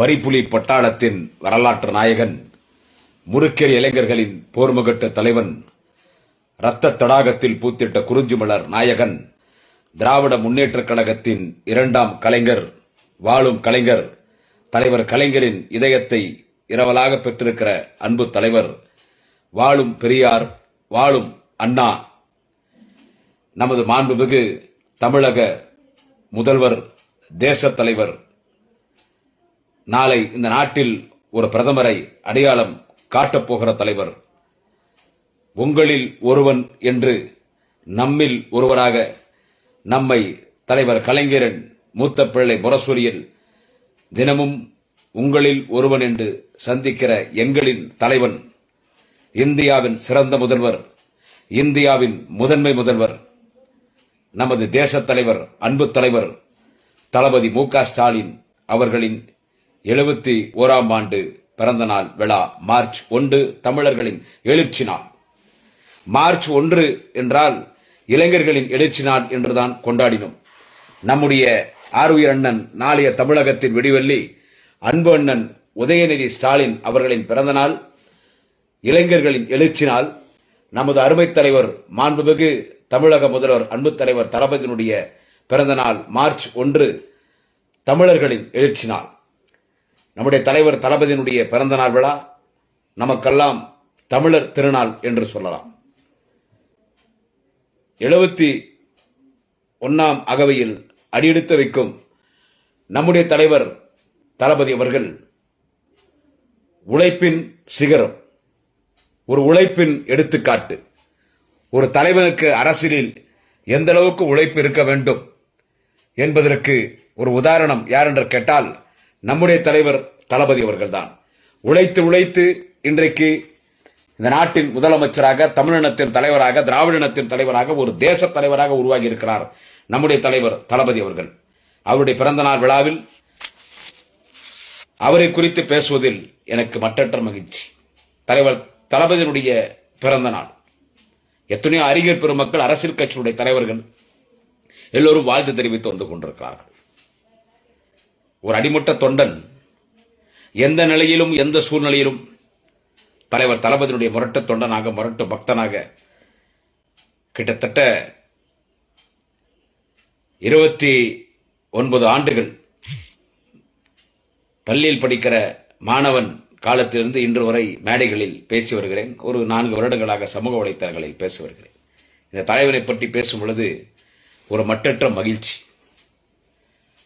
பரிப்புலி பட்டாளத்தின் வரலாற்று நாயகன், முறுக்கேறிய இளைஞர்களின் போர்முகட்ட தலைவன், இரத்த தடாகத்தில் பூத்திட்ட குறிஞ்சிமலர் நாயகன், திராவிட முன்னேற்றக் கழகத்தின் இரண்டாம் கலைஞர், வாழும் கலைஞர், தலைவர் கலைஞரின் இதயத்தை இரவலாக பெற்றிருக்கிற அன்பு தலைவர், வாழும் பெரியார், வாழும் அண்ணா, நமது மாண்புமிகு தமிழக முதல்வர், தேசத் தலைவர், நாளை இந்த நாட்டில் ஒரு பிரதமரை அடையாளம் காட்டப்போகிற தலைவர், உங்களில் ஒருவன் என்று நம்மில் ஒருவராக நம்மை தலைவர் கலைஞரின் மூத்த பிள்ளை முரசொலியில் தினமும் உங்களில் ஒருவன் என்று சந்திக்கிற எங்களின் தலைவன், இந்தியாவின் சிறந்த முதல்வர், இந்தியாவின் முதன்மை முதல்வர், நமது தேசத் தலைவர், அன்பு தலைவர் தளபதி மு.க. ஸ்டாலின் அவர்களின் 71ஆம் ஆண்டு பிறந்த நாள் விழா மார்ச் 1 தமிழர்களின் எழுச்சி நாள். மார்ச் 1 என்றால் இளைஞர்களின் எழுச்சி நாள் என்றுதான் கொண்டாடினோம். நம்முடைய ஆருயிர் அண்ணன், நாளைய தமிழகத்தின் விடிவெள்ளி அன்பு அண்ணன் உதயநிதி ஸ்டாலின் அவர்களின் பிறந்த நாள், இளைஞர்களின் எழுச்சி நாள். நமது அருமை தலைவர், மாண்புமிகு தமிழக முதல்வர், அன்பு தலைவர் தளபதியினுடைய பிறந்த நாள் மார்ச் 1 தமிழர்களின் எழுச்சி நாள். நம்முடைய தலைவர் தளபதியினுடைய பிறந்த நாள் விழா நமக்கெல்லாம் தமிழர் திருநாள் என்று சொல்லலாம். 71ஆம் அகவையில் அடியெடுத்து வைக்கும் நம்முடைய தலைவர் தளபதி அவர்கள் உழைப்பின் சிகரம், ஒரு உழைப்பின் எடுத்துக்காட்டு. ஒரு தலைவனுக்கு அரசியலில் எந்த அளவுக்கு உழைப்பு இருக்க வேண்டும் என்பதற்கு ஒரு உதாரணம் யார் என்று கேட்டால் நம்முடைய தலைவர் தளபதி அவர்கள்தான். உழைத்து உழைத்து இன்றைக்கு இந்த நாட்டின் முதலமைச்சராக, தமிழினத்தின் தலைவராக, திராவிட இனத்தின் தலைவராக, ஒரு தேச தலைவராக உருவாகி இருக்கிறார் நம்முடைய தலைவர் தளபதி அவர்கள். அவருடைய பிறந்த நாள் விழாவில் அவரை குறித்து பேசுவதில் எனக்கு மட்டற்ற மகிழ்ச்சி. தலைவர் தளபதியினுடைய பிறந்த நாள். எத்தனையோ அறிஞர் பெருமக்கள், அரசியல் கட்சியுடைய தலைவர்கள் எல்லோரும் வாழ்த்து தெரிவித்து வந்து கொண்டிருக்கிறார்கள். ஒரு அடிமட்ட தொண்டன் எந்த நிலையிலும், எந்த சூழ்நிலையிலும் தலைவர் தளபதியினுடைய முரட்டு தொண்டனாக, முரட்டு பக்தனாக கிட்டத்தட்ட 29 ஆண்டுகள் பள்ளியில் படிக்கிற மாணவன் காலத்திலிருந்து இன்று வரை மேடைகளில் பேசி வருகிறேன். ஒரு 4 வருடங்களாக சமூக வலைத்தளங்களில் பேசி வருகிறேன். இந்த தலைவரை பற்றி பேசும் பொழுது ஒரு மட்டற்ற மகிழ்ச்சி.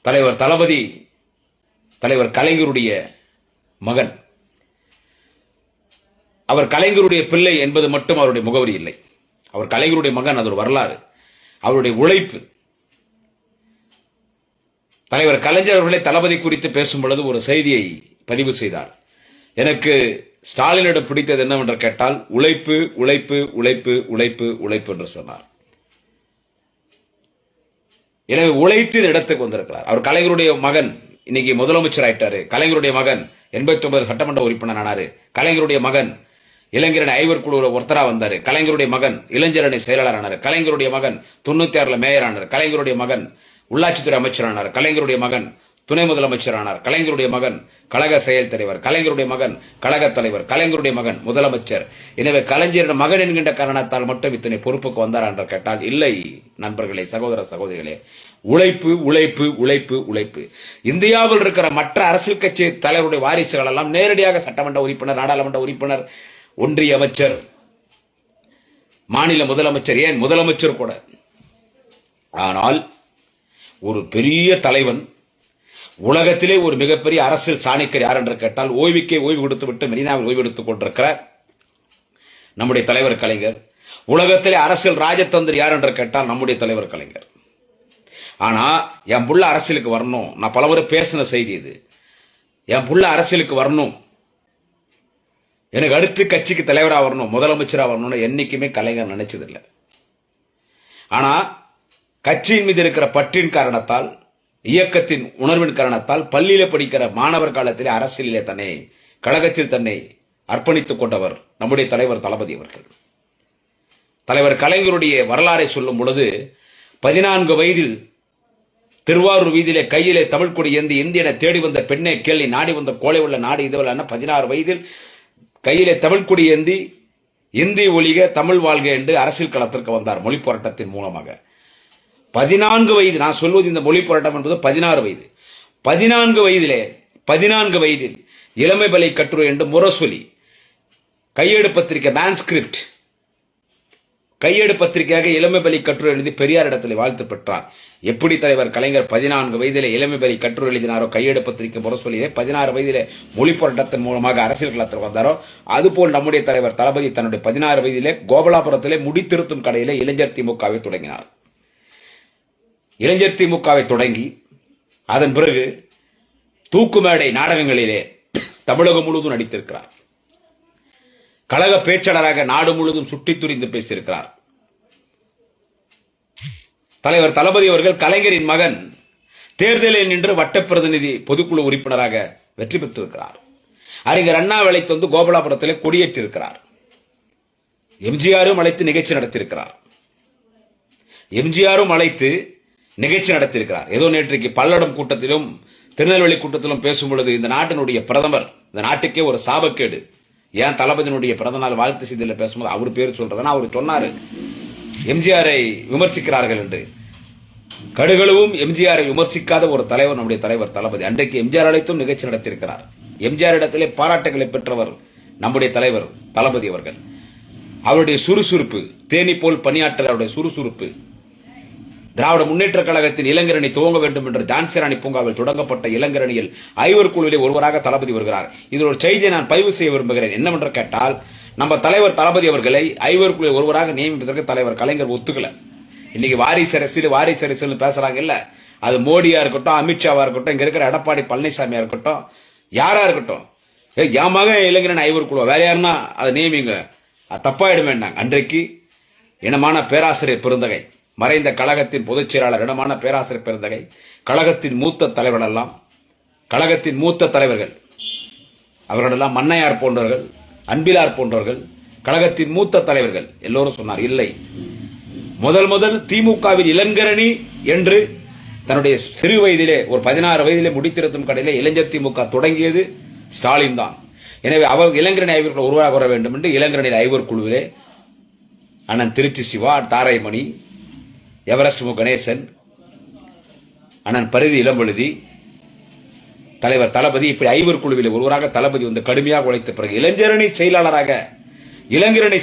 தலைவர் தளபதி தலைவர் கலைஞருடைய மகன். அவர் கலைஞருடைய பிள்ளை என்பது மட்டும் அவருடைய முகவரி இல்லை. அவர் கலைஞருடைய மகன், அது ஒரு வரலாறு, அவருடைய உழைப்பு. தலைவர் கலைஞர் அவர்களை தளபதி குறித்து பேசும் பொழுது ஒரு செய்தியை பதிவு செய்தார். எனக்கு ஸ்டாலினிடம் பிடித்தது என்னவென்று கேட்டால் உழைப்பு, உழைப்பு, உழைப்பு, உழைப்பு, உழைப்பு என்று சொன்னார். எனவே உழைத்து இந்த இடத்துக்கு வந்திருக்கிறார். அவர் கலைஞருடைய மகன், இன்னைக்கு முதலமைச்சர் ஆயிட்டாரு. கலைஞருடைய மகன் 89 சட்டமன்ற உறுப்பினர் ஆனாரு. கலைஞருடைய மகன் இளைஞரணி ஐவர் குழுவில் ஒருத்தரா வந்தாரு. கலைஞருடைய மகன் இளைஞரணி செயலாளர் ஆனாரு. கலைஞருடைய மகன் 96 மேயர் ஆனார். கலைஞருடைய மகன் உள்ளாட்சித்துறை அமைச்சர் ஆனார். கலைஞருடைய மகன் துணை முதலமைச்சர் ஆனார். கலைஞருடைய மகன் கழக செயல் தலைவர். கலைஞருடைய மகன் கழக தலைவர். கலைஞருடைய மகன் முதலமைச்சர். எனவே கலைஞரின் மகன் என்கின்ற காரணத்தால் மட்டும் இத்தனை பொறுப்புக்கு வந்தார் என்று கேட்டால் இல்லை. நண்பர்களே, சகோதர சகோதரிகளே, உழைப்பு, உழைப்பு, உழைப்பு, உழைப்பு. இந்தியாவில் இருக்கிற மற்ற அரசியல் கட்சி தலைவருடைய வாரிசுகள் எல்லாம் நேரடியாக சட்டமன்ற உறுப்பினர், நாடாளுமன்ற உறுப்பினர், ஒன்றிய அமைச்சர், மாநில முதலமைச்சர், ஏன் முதலமைச்சர் கூட. ஆனால் ஒரு பெரிய தலைவன், உலகத்திலே ஒரு மிகப்பெரிய அரசியல் சாணிக்கர் யார் என்று கேட்டால் ஓய்வுக்கே ஓய்வு கொடுத்து விட்டு மெரினாவில் ஓய்வு எடுத்துக் கொண்டிருக்கிற நம்முடைய தலைவர் கலைஞர். உலகத்திலே அரசியல் ராஜதந்திரி யார் என்று கேட்டால் நம்முடைய தலைவர் கலைஞர். ஆனா என் புள்ள அரசியலுக்கு வரணும், நான் பலமுறை பேசின செய்தி இது. என் புள்ள அரசியலுக்கு வரணும், எனக்கு அடுத்து கட்சிக்கு தலைவராக வரணும், முதலமைச்சராக வரணும்னு என்னைக்குமே கலைஞர் நினைச்சதில்லை. ஆனா கட்சியின் மீது இருக்கிற பற்றின் காரணத்தால், இயக்கத்தின் உணர்வின் காரணத்தால் பள்ளியில படிக்கிற மாணவர் காலத்திலே அரசியலிலே தன்னை, கழகத்தில் தன்னை அர்ப்பணித்துக் கொண்டவர் நம்முடைய தலைவர் தளபதி அவர்கள். தலைவர் கலைஞருடைய வரலாறை சொல்லும் பொழுது 14 வயதில் திருவாரூர் வீதியிலே கையிலே தமிழ் கொடி ஏந்தி இந்தியனை தேடி வந்த பெண்ணை கேள்வி நாடி வந்த கோலை உள்ள நாடு இதுவல்ல 16 வயதில் கையிலே தமிழ் கொடி ஏந்தி இந்தி ஒழிக தமிழ் வாழ்க என்று அரசியல் களத்திற்கு வந்தார் மொழி போராட்டத்தின் மூலமாக. 14 வயது, நான் சொல்வது இந்த மொழி போராட்டம் என்பது 16 வயது. 14 வயதில் இளமை பலை கட்டுரை என்று முரசொலி கையேடு பத்திரிகை மேன்ஸ்கிரிப்ட் கையேடு பத்திரிகையாக இளமை பலி கட்டுரை எழுதி பெரியார் இடத்தில் வாழ்த்து பெற்றார். எப்படி தலைவர் கலைஞர் 14 வயதிலே இளமை பலி கட்டுரை எழுதினாரோ கையேடு பத்திரிகை முரசொலியை 16 வயதிலே மொழி போராட்டத்தின் மூலமாக அரசியல் களத்தில் வந்தாரோ அதுபோல் நம்முடைய தலைவர் தளபதி தன்னுடைய 16 வயதிலே கோபாலாபுரத்திலே முடித்திருத்தும் கடையிலே இளைஞர் திமுகவை தொடங்கினார். இளைஞர் திமுகவை தொடங்கி அதன் பிறகு தூக்குமேடை நாடகங்களிலே தமிழகம் முழுவதும் நடித்திருக்கிறார். கழக பேச்சாளராக நாடு முழுவதும் சுட்டித் துரிந்து பேசியிருக்கிறார். தலைவர் தளபதி அவர்கள் கலைஞரின் மகன் தேர்தலில் நின்று வட்ட பிரதிநிதி பொதுக்குழு உறுப்பினராக வெற்றி பெற்றிருக்கிறார். அறிஞர் அண்ணா அழைத்து வந்து கோபாலாபுரத்திலே கொடியேற்றிருக்கிறார். எம்ஜிஆரும் அழைத்து நிகழ்ச்சி நடத்தியிருக்கிறார். ஏதோ நேற்றைக்கு பல்லடம் கூட்டத்திலும் திருநெல்வேலி கூட்டத்திலும் பேசும் பொழுது இந்த நாட்டினுடைய பிரதமர், இந்த நாட்டுக்கே ஒரு சாபக்கேடு, ஏன் தளபதியினுடைய பிறந்தநாள் வாழ்த்து செய்தியில் பேசும்போது அவர் பேர் சொல்றதுன்னா அவர் சொன்னாரு எம்ஜிஆரை விமர்சிக்கிறார்கள் என்று. கடுகளவும் எம்ஜிஆரை விமர்சிக்காத ஒரு தலைவர் நம்முடைய தலைவர் தளபதி. அன்றைக்கு எம்ஜிஆர் அழைத்தும் நிகழ்ச்சி நடத்தியிருக்கிறார். எம்ஜிஆர் இடத்திலே பாராட்டுகளை பெற்றவர் நம்முடைய தலைவர் தளபதி அவர்கள். அவருடைய சுறுசுறுப்பு, தேனி போல் பணியாற்ற அவருடைய சுறுசுறுப்பு, திராவிட முன்னேற்ற கழகத்தின் இளைஞரணி துவங்க வேண்டும் என்று ஜான்சிராணி பூங்காவில் தொடங்கப்பட்ட இளைஞரணியில் ஐவர் குழுவிலே ஒருவராக தளபதி வருகிறார். இதில் ஒரு செய்தியை நான் பதிவு செய்ய விரும்புகிறேன். என்னவென்று கேட்டால், நம்ம தலைவர் தளபதி அவர்களை ஐவர் குழுவில் ஒருவராக நியமிப்பதற்கு தலைவர் கலைஞர் ஒத்துக்கல. இன்னைக்கு வாரிசு அரசியல் பேசுறாங்க இல்ல, அது மோடியா இருக்கட்டும், அமித்ஷாவா இருக்கட்டும், இங்க இருக்கிற எடப்பாடி பழனிசாமியா இருக்கட்டும், யாரா இருக்கட்டும், என் மகன் இளைஞரணி ஐவர் குழு வேற யாருன்னா அதை நியமிங்க, அது தப்பாயிடுமே. அன்றைக்கு இனமான பேராசிரியர் பெருந்தகை, மறைந்த கழகத்தின் பொதுச் செயலாளர் இடமான பேராசிரியர் பெருந்தகை, கழகத்தின் மூத்த தலைவர்கள் அவர்களெல்லாம் மன்னையார் போன்றவர்கள், அன்பிலார் போன்றவர்கள், கழகத்தின் மூத்த தலைவர்கள் எல்லோரும் சொன்னார் இல்லை, முதல் திமுகவில் இளங்கரணி என்று தன்னுடைய சிறு வயதிலே ஒரு 16 வயதிலே முடித்திருத்தும் கடையிலே இளைஞர் திமுக தொடங்கியது ஸ்டாலின் தான். எனவே அவர் இளைஞரணி ஐவர்கள் உருவாக வர வேண்டும் என்று இளைஞரணி ஐவர் குழுவிலே அண்ணன் திருச்சி சிவா, தாரைமணி, எவரெஸ்ட் மு கணேசன், அண்ணன் பரிதி இளம்பழுதி, தலைவர் தளபதி, இப்படி ஐவர் குழுவில் ஒருவராக தளபதி வந்து கடுமையாக உழைத்த பிறகு இளைஞரணி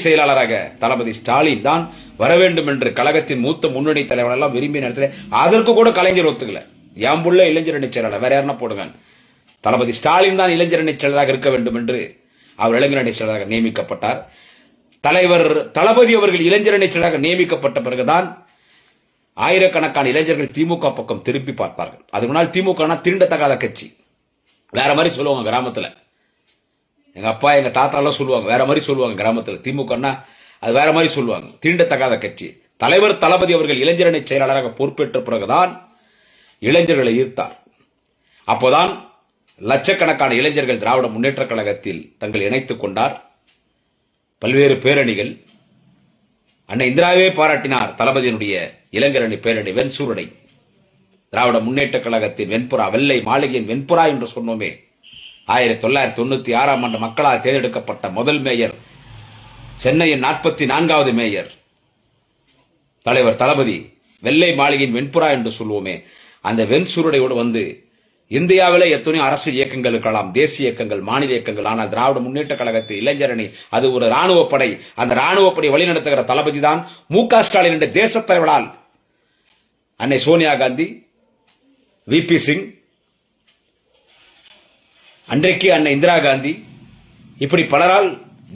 செயலாளராக தளபதி ஸ்டாலின் தான் வர வேண்டும் என்று கழகத்தின் மூத்த முன்னணி தலைவர் எல்லாம் விரும்பிய நேரத்தில் அதற்கு கூட கலைஞர் ஒத்துக்கல. யாம்புள்ள இளைஞரணி செயலாளர் வேற யாருன்னா போடுங்க, தளபதி ஸ்டாலின் தான் இளைஞரணி செயலராக இருக்க வேண்டும் என்று அவர் இளைஞரணி செயலராக நியமிக்கப்பட்டார். தலைவர் தளபதி அவர்கள் இளைஞரணி செயலராக நியமிக்கப்பட்ட பிறகுதான் ஆயிரக்கணக்கான இளைஞர்கள் திமுக பக்கம் திருப்பி பார்த்தார்கள். அதுக்கு முன்னால் திமுக தீண்டத்தகாத கட்சி, வேற மாதிரி சொல்லுவாங்க கிராமத்துல. எங்க அப்பா எங்க தாத்தா எல்லாம் சொல்லுவாங்க, வேற மாதிரி சொல்லுவாங்க கிராமத்துல. திமுக அது வேற மாதிரி சொல்லுவாங்க, தீண்டத்தகாத கட்சி. தலைவர் தளபதி அவர்கள் இளைஞரணி செயலாளராக பொறுப்பேற்ற பிறகுதான் இளைஞர்களை ஈர்த்தார். அப்போதான் லட்சக்கணக்கான இளைஞர்கள் திராவிட முன்னேற்ற கழகத்தில் தங்கள் இணைத்துக் கொண்டார். பல்வேறு பேரணிகள், அன்னை இந்திராவே பாராட்டினார் தளபதியினுடைய இளைஞரணி பேரணி வெண்சூரடை, திராவிட முன்னேற்ற கழகத்தின் வெண்புறா, வெள்ளை மாளிகையின் வெண்புறா என்று சொன்னோமே. 1996 ஆண்டு மக்களால் தேர்ந்தெடுக்கப்பட்ட முதல் மேயர், சென்னையின் 44வது மேயர் தலைவர் தளபதி, வெள்ளை மாளிகையின் வெண்புறா என்று சொல்லுவோமே. அந்த வெண்சூரடையோடு வந்து இந்தியாவிலே எத்தனையோ அரசியல் இயக்கங்கள் இருக்கலாம், தேசிய இயக்கங்கள், மாநில இயக்கங்கள். ஆனால் திராவிட முன்னேற்ற கழகத்தில் இளைஞரணி அது ஒரு ராணுவ படை. அந்த ராணுவ படை வழிநடத்துகிற தளபதி தான் மு.க. ஸ்டாலின் என்ற தேசத் தலைவரால் அன்னை சோனியா காந்தி, வி.பி. சிங், அன்றைக்கு அன்னை இந்திரா காந்தி, இப்படி பலரால்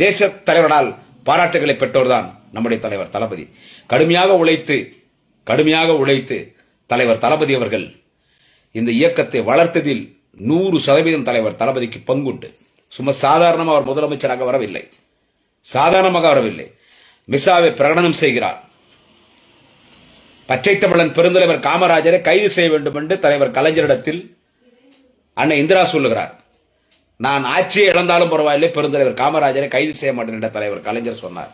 தேச தலைவரால் பாராட்டுகளை பெற்றோர்தான் நம்முடைய தலைவர் தளபதி. கடுமையாக உழைத்து தலைவர் தளபதி அவர்கள் இந்த இயக்கத்தை வளர்த்ததில் 100% தலைவர் தளபதிக்கு பங்குண்டு. சும்மா சாதாரணமாக அவர் முதலமைச்சராக வரவில்லை. மிசாவை பிரகடனம் செய்கிறார். பச்சை தமிழன் பெருந்தலைவர் காமராஜரை கைது செய்ய வேண்டும் என்று தலைவர் கலைஞரிடத்தில் அன்னை இந்திரா சொல்லுகிறார். நான் ஆட்சியை இழந்தாலும் பரவாயில்லை, பெருந்தலைவர் காமராஜரை கைது செய்ய மாட்டேன் என்ற தலைவர் கலைஞர் சொன்னார்.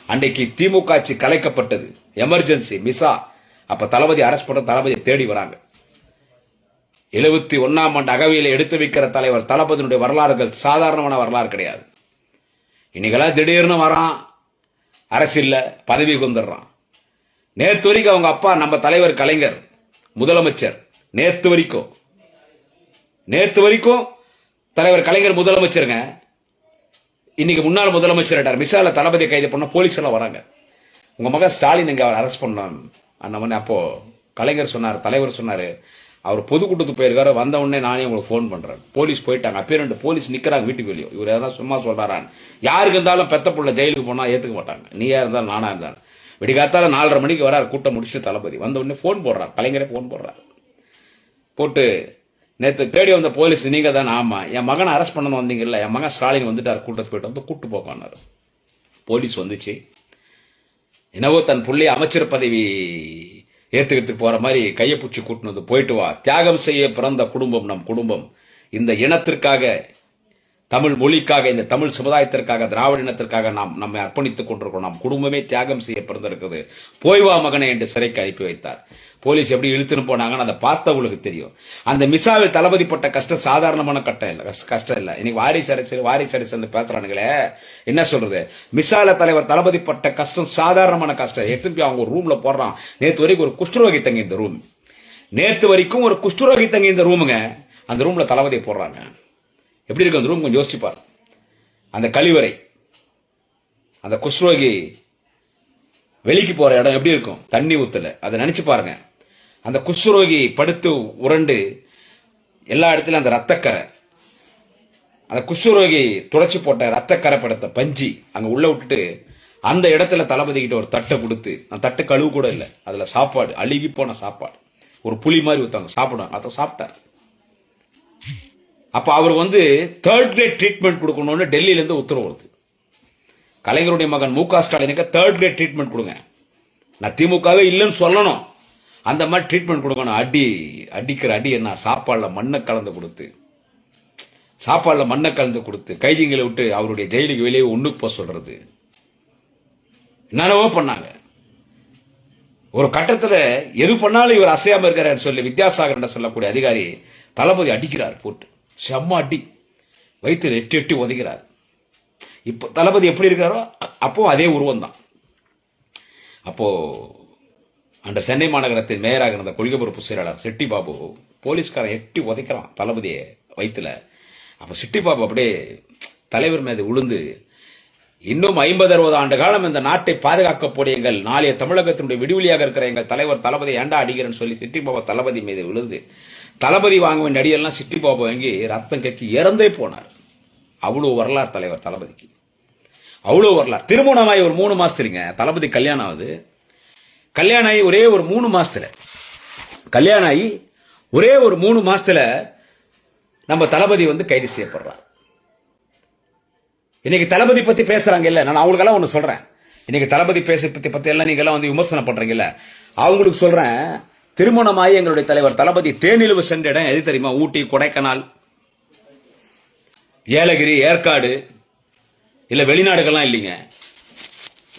அன்றைக்கு திமுக ஆட்சி கலைக்கப்பட்டது, எமர்ஜென்சி மிசா. அப்ப தளபதி அரெஸ்ட் பண்ண தளபதியை தேடி வராங்க. 71ஆம் ஆண்டு அகவையில் எடுத்து வைக்கிற தலைவர் தளபதியினுடைய வரலாறுகள் சாதாரணமான வரலாறு கிடையாது. இன்னைக்கெல்லாம் திடீர்னு வரான், அரசியல்ல பதவி வந்துடுறான். நேற்று வரைக்கும் அவங்க அப்பா நம்ம தலைவர் கலைஞர் முதலமைச்சர், நேற்று வரைக்கும் தலைவர் கலைஞர் முதலமைச்சருங்க. இன்னைக்கு முன்னாள் முதலமைச்சர் மிசால தளபதி கைது பண்ண போலீஸ் எல்லாம் வராங்க. உங்க மகன் ஸ்டாலின் இங்க அவர் அரெஸ்ட் பண்ண அப்போ கலைஞர் சொன்னார், தலைவர் சொன்னாரு, அவர் பொதுக்கூட்டத்துக்கு போயிருக்காரு, வந்த உடனே நானே உங்களுக்கு போன் பண்றேன். போலீஸ் போயிட்டாங்க, அப்பயே 2 போலீஸ் நிக்கிறாங்க வீட்டுக்கு வெளியே. இவர் எதனா சும்மா சொல்றாரான்னு. யாருக்கு இருந்தாலும் பெத்த புள்ள ஜெயிலுக்கு போனா ஏத்துக்க மாட்டாங்க. நீயா இருந்தாலும் நானா இருந்தாலும். விடிகாத்தால 4:30 மணிக்கு வராரு, கூட்டம் முடிச்சு தளபதி வந்த உடனே போன் போடுறாரு, கலைஞரே போன் போடுறாரு. போட்டு நேற்று தேடி வந்த போலீஸ் நீங்க தான். ஆமா, என் மகனை அரெஸ்ட் பண்ணணும் வந்தீங்கல்ல, என் மகன் ஸ்டாலின் வந்துட்டார், கூட்டத்துக்கு போயிட்டு வந்து கூட்டு போக்கானாரு. போலீஸ் வந்துச்சு. என்னவோ தன் புள்ளைய அமைச்சர் பதவி ஏத்துக்கிறதுக்கு போற மாதிரி கையை பிடிச்சி கூட்டினது. போயிட்டு வா, தியாகம் செய்ய பிறந்த குடும்பம் நம் குடும்பம். இந்த இனத்திற்காக, தமிழ் மொழிக்காக, இந்த தமிழ் சமுதாயத்திற்காக, திராவிட இனத்திற்காக நாம் நம்மை அர்ப்பணித்துக் கொண்டிருக்கிறோம். நம் குடும்பமே தியாகம் செய்ய பிறந்திருக்கிறது. போய் வா மகனை என்று சிறைக்கு அனுப்பி வைத்தார். போலீஸ் எப்படி இழுத்துன்னு போனாங்கன்னு அதை பார்த்தவங்களுக்கு தெரியும். அந்த மிசாவில் தளபதி பட்ட கஷ்டம் சாதாரணமான கஷ்டம் இல்ல. இன்னைக்கு வாரிசு அரசியல் பேசுறானுங்களே, என்ன சொல்றது? மிசால தலைவர் தளபதி பட்ட கஷ்டம் சாதாரணமான கஷ்டம். எடுத்து அவங்க ஒரு ரூம்ல போடுறான். நேற்று வரைக்கும் ஒரு குஷ்டரோகி தங்கி இந்த ரூம், ரூமுங்க. அந்த ரூம்ல தளபதியை போடுறாங்க. எப்படி இருக்கு அந்த ரூம்? கொஞ்சம் யோசிச்சுப்பார். அந்த கழிவறை, அந்த குஷ்ரோகி வெளிக்கு போற இடம் எப்படி இருக்கும்? தண்ணி ஊத்தல. அதை நினைச்சு பாருங்க. அந்த குஷ்ரோகி படுத்து உருண்டு எல்லா இடத்துலயும் அந்த ரத்தக்கரை, அந்த குஷ்ரோகி துடைச்சு போட்ட ரத்தக்கரை படுத்த பஞ்சி அங்க உள்ள விட்டுட்டு அந்த இடத்துல தளபதி கிட்ட ஒரு தட்டை கொடுத்து, அந்த தட்டு கழுவு கூட இல்லை, அதுல சாப்பாடு, அழுகி போன சாப்பாடு, ஒரு புளி மாதிரி ஊத்தாங்க, சாப்பிடுவாங்க. அதை சாப்பிட்டார். அப்ப அவர் வந்து 3rd கிரேட் ட்ரீட்மெண்ட் கொடுக்கணும்னு டெல்லியில இருந்து உத்தரவு வருது. கலைஞருடைய மகன் மு.க. ஸ்டாலினுக்கு 3rd கிரேட் ட்ரீட்மெண்ட் கொடுங்க. நான் திமுகவே இல்லைன்னு சொல்லணும், அந்த மாதிரி ட்ரீட்மெண்ட் கொடுக்கணும். அடிக்கிற அடி என்ன? சாப்பாடுல மண்ணை கலந்து கொடுத்து கைதிகளை விட்டு அவருடைய ஜெயிலுக்கு வெளியே ஒண்ணுக்கு போக சொல்றது, என்னென்னவோ பண்ணாங்க. ஒரு கட்டத்துல எது பண்ணாலும் இவர் அசையாம இருக்கிறார் சொல்லி வித்யாசாகர் சொல்லக்கூடிய அதிகாரி தளபதி அடிக்கிறார், போட்டு செம்ம அடி, வைத்து எட்டி உதைக்கிறார். இப்ப தளபதி எப்படி இருக்காரோ அப்போ அதே உருவம் தான். அப்போ அந்த சென்னை மாநகரத்தின் மேயராக இருந்த கொள்கை பொறுப்பு செயலாளர் சிட்டி பாபு போலீஸ்காரன் எட்டி உதைக்கிறான் தளபதியை வயிற்றுல. அப்ப சிட்டி பாபு அப்படியே தலைவர் மீது விழுந்து, இன்னும் 50-60 ஆண்டு காலம் இந்த நாட்டை பாதுகாக்கக்கூடிய எங்கள் நாளைய தமிழகத்தினுடைய விடுவெளியாக இருக்கிற எங்கள் தலைவர் தளபதி ஏண்டா அடிக்கிறேன்னு சொல்லி சிட்டி பாபா தளபதி மீது விழுந்து, தளபதி வாங்க வேண்டிய அடியெல்லாம் சிட்டி பாபு வாங்கி ரத்தம் கக்கி இறந்தே போனார். அவ்வளவு வரலாறு தலைவர் தளபதிக்கு, அவ்வளவு வரலாறு. திருமணமாயி ஒரு 3 மாசத்துலங்க தளபதி கல்யாணம் ஆகுது. கல்யாணம் ஆகி ஒரே ஒரு 3 மாசத்துல நம்ம தளபதி வந்து கைது செய்யப்படுறார். இன்னைக்கு தளபதி பத்தி பேசுறாங்க இல்ல, நான் அவங்களுக்கெல்லாம் ஒண்ணு சொல்றேன். இன்னைக்கு தளபதி பத்தி எல்லாம் நீங்க எல்லாம் வந்து விமர்சனம் பண்றீங்கல்ல, அவங்களுக்கு சொல்றேன், திருமணமாய் எங்களுடைய தலைவர் தளபதி தேனிலவு சென்ற இடம் எது தெரியுமா? ஊட்டி, கொடைக்கானல், ஏலகிரி, ஏற்காடு, இல்ல வெளிநாடுகள்லாம் இல்லைங்க.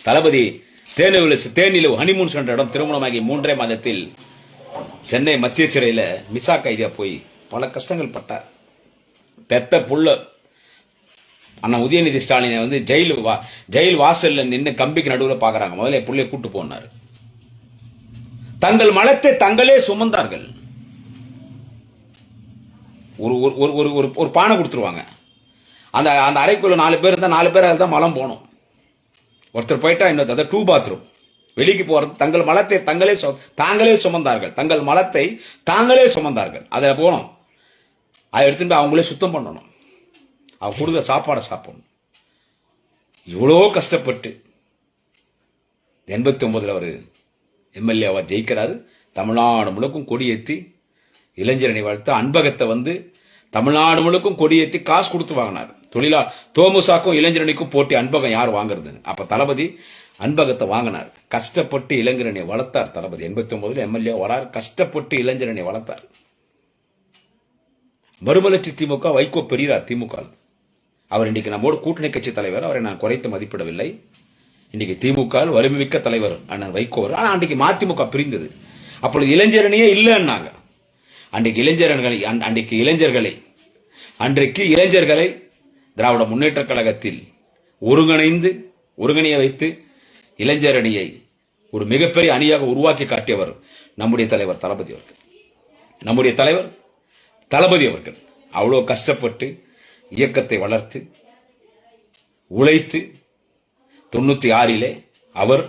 தளபதி தேனிலவு ஹனிமூன் சென்ற இடம். திருமணமாகி 3 மாதத்தில் சென்னை மத்திய சிறையில மிசா கைதியா போய் பல கஷ்டங்கள் பட்டார். பெத்த புள்ள அண்ணா உதயநிதி ஸ்டாலினை வந்து ஜெயில் வாசல்ல நின்று கம்பிக்கு நடுவில் பாக்குறாங்க. முதல்ல புள்ளைய கூட்டு போனாரு. தங்கள் மலத்தை தங்களே சுமந்தார்கள். ஒரு பானை கொடுத்துருவாங்க. அந்த அந்த அறைக்குள்ள 4 பேர் இருந்தா 4 பேர் தான் மலம் போகணும். ஒருத்தர் போயிட்டா இன்னொரு 2 பாத்ரூம். வெளிக்கு போறது தங்கள் மலத்தை தாங்களே சுமந்தார்கள். தங்கள் மலத்தை தாங்களே சுமந்தார்கள். அதை போகணும், அதை எடுத்துட்டு அவங்களே சுத்தம் பண்ணணும், அவங்க கொடுத்த சாப்பாடை சாப்பிடணும். இவ்வளோ கஷ்டப்பட்டு 89 அவர் எம்எல்ஏவா ஜெயிக்கிறாரு. தமிழ்நாடு முழுக்கும் கொடியேற்றி இளைஞரணி வாழ்த்து அன்பகத்தை வந்து தமிழ்நாடு முழுக்கும் கொடியேற்றி காசு கொடுத்து வாங்கினார். தோமுசாக்கும் இளைஞரணிக்கும் போட்டி அன்பகம் யார் வாங்குறது? அப்ப தளபதி அன்பகத்தை வாங்கினார். கஷ்டப்பட்டு இளைஞரணியை வளர்த்தார் தளபதி. 89 எம்எல்ஏ வரார், கஷ்டப்பட்டு இளைஞரணியை வளர்த்தார். மறுமலர்ச்சி திமுக வைகோ பெரியார் திமுக. அவர் இன்னைக்கு நம்மோடு கூட்டணி கட்சி தலைவர். அவரை நான் குறைத்து மதிப்பிடவில்லை. இன்னைக்கு திமுக வலிமைமிக்க தலைவர் அண்ணன் வைகோ. ஆனா அன்றைக்கு மதிமுக பிரிந்தது. அப்பொழுது இளைஞரணியே இல்லைன்னாங்க. அன்றைக்கு இளைஞர்களை திராவிட முன்னேற்ற கழகத்தில் ஒருங்கிணைய வைத்து இளைஞர் அணியை ஒரு மிகப்பெரிய அணியாக உருவாக்கி காட்டியவர் நம்முடைய தலைவர் தளபதி அவர்கள். அவ்வளோ கஷ்டப்பட்டு இயக்கத்தை வளர்த்து உழைத்து 96 அவர்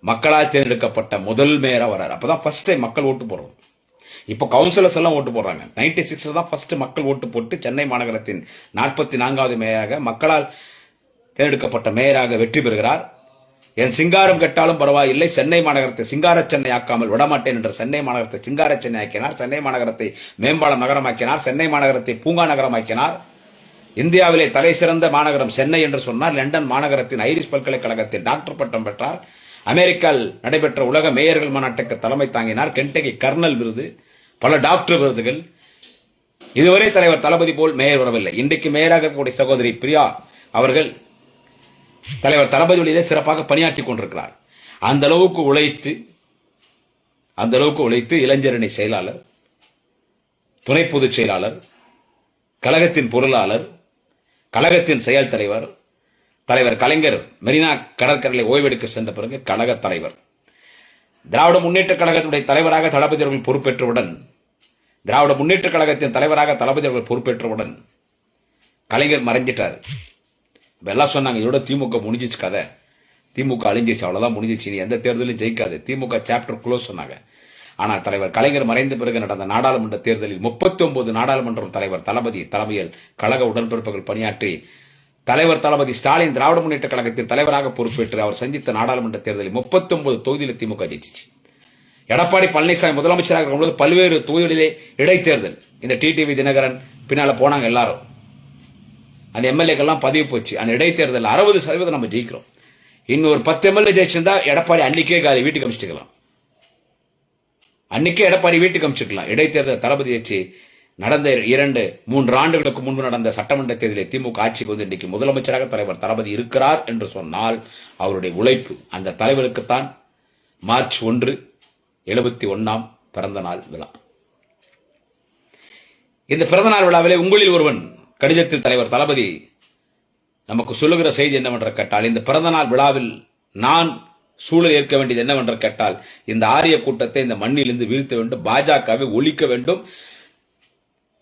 மக்களால் தேர்ந்தெடுக்கப்பட்ட முதல் மேயரா வர்றார். அப்பதான் ஃபர்ஸ்ட் டைம் மக்கள் ஓட்டு போடுறோம். இப்போ கவுன்சிலர்ஸ் எல்லாம் ஓட்டு போடுறாங்க. 96 தான் ஃபர்ஸ்ட் மக்கள் ஓட்டு போட்டு சென்னை மாநகரத்தின் 44வது மேயராக மக்களால் தேர்ந்தெடுக்கப்பட்ட மேயராக வெற்றி பெறுகிறார். என் சிங்காரம் கெட்டாலும் பரவாயில்லை, சென்னை மாநகரத்தை சிங்கார சென்னை ஆக்காமல் விடமாட்டேன் என்ற சென்னை மாநகரத்தை சிங்கார சென்னை ஆக்கினார். சென்னை மாநகரத்தை மேம்பாலம் நகரமாக்கினார். சென்னை மாநகரத்தை பூங்கா நகரமாக்கினார். இந்தியாவிலே தலை சிறந்த மாநகரம் சென்னை என்று சொன்னார். லண்டன் மாநகரத்தின் ஐரிஷ் பல்கலைக்கழகத்தில் டாக்டர் பட்டம் பெற்றார். அமெரிக்காவில் நடைபெற்ற உலக மேயர்கள் மாநாட்டுக்கு தலைமை தாங்கினார். கென்டகி கர்னல் விருது, பல டாக்டர் விருதுகள். இதுவரை தலைவர் தளபதி போல் மேயர் வரவில்லை. இன்றைக்கு மேயராக இருக்கக்கூடிய சகோதரி பிரியா அவர்கள் தலைவர் தளபதி வழியிலே சிறப்பாக பணியாற்றி கொண்டிருக்கிறார். அந்த அளவுக்கு உழைத்து இளைஞரணி செயலாளர், துணை பொதுச் செயலாளர், கழகத்தின் பொருளாளர், கழகத்தின் செயல் தலைவர், தலைவர் கலைஞர் மெரினா கடற்கரையில் ஓய்வெடுக்க சென்ற பிறகு கழக தலைவர், திராவிட முன்னேற்ற கழகத்தினுடைய தலைவராக தளபதி அவர்கள் பொறுப்பேற்றவுடன் கலைஞர் மறைஞ்சிட்டார். எல்லாம் சொன்னாங்க, இதோட திமுக முடிஞ்சிச்சு, கதை திமுக அழிஞ்சிச்சு, அவ்வளவுதான் முடிஞ்சிச்சு, நீ எந்த தேர்தலும் ஜெயிக்காது, திமுக சாப்டர் க்ளோஸ் சொன்னாங்க. ஆனால் தலைவர் கலைஞர் மறைந்த பிறகு நடந்த நாடாளுமன்ற தேர்தலில் 39 நாடாளுமன்றம் தலைவர் தளபதி தலைமையில் கழக உடன்பிறப்புகள் பணியாற்றி தலைவர் தளபதி ஸ்டாலின் திராவிட முன்னேற்ற கழகத்தின் தலைவராக பொறுப்பேற்று அவர் சந்தித்த நாடாளுமன்ற தேர்தலில் 39 தொகுதியில் திமுக ஜெயிச்சிச்சு. எடப்பாடி பழனிசாமி முதலமைச்சராக இருக்கும்போது பல்வேறு தொகுதிகளிலே இடைத்தேர்தல், இந்த டிடிவி தினகரன் பின்னால போனாங்க எல்லாரும், அந்த எம்எல்ஏக்கெல்லாம் பதிவு போச்சு. அந்த இடைத்தேர்தல் 60% நம்ம ஜெயிக்கிறோம். இன்னொரு 10 எம்எல்ஏ ஜெயிச்சிருந்தா எடப்பாடி அன்னைக்கே வீட்டுக்கு அமிச்சிக்கலாம். இடைத்தேர்தல் தளபதி வச்சு நடந்த 2-3 ஆண்டுகளுக்கு முன்பு நடந்த சட்டமன்ற தேர்தலில் திமுக ஆட்சிக்கு வந்து இன்றைக்கு முதலமைச்சராக தலைவர் தளபதி இருக்கிறார் என்று சொன்னால் அவருடைய உழைப்பு. அந்த தலைவருக்குத்தான் மார்ச் 1 71ஆம் பிறந்த நாள் விழா. இந்த பிறந்தநாள் விழாவிலே உங்களில் ஒருவன் கடிதத்தில் தலைவர் தளபதி நமக்கு சொல்லுகிற செய்தி என்னவென்று கேட்டால், இந்த பிறந்தநாள் விழாவில் நான் சூழல் ஏற்க வேண்டியது என்னவென்று கேட்டால், இந்த ஆரிய கூட்டத்தை இந்த மண்ணிலிருந்து வீழ்த்த வேண்டும், பாஜகவை ஒழிக்க வேண்டும்,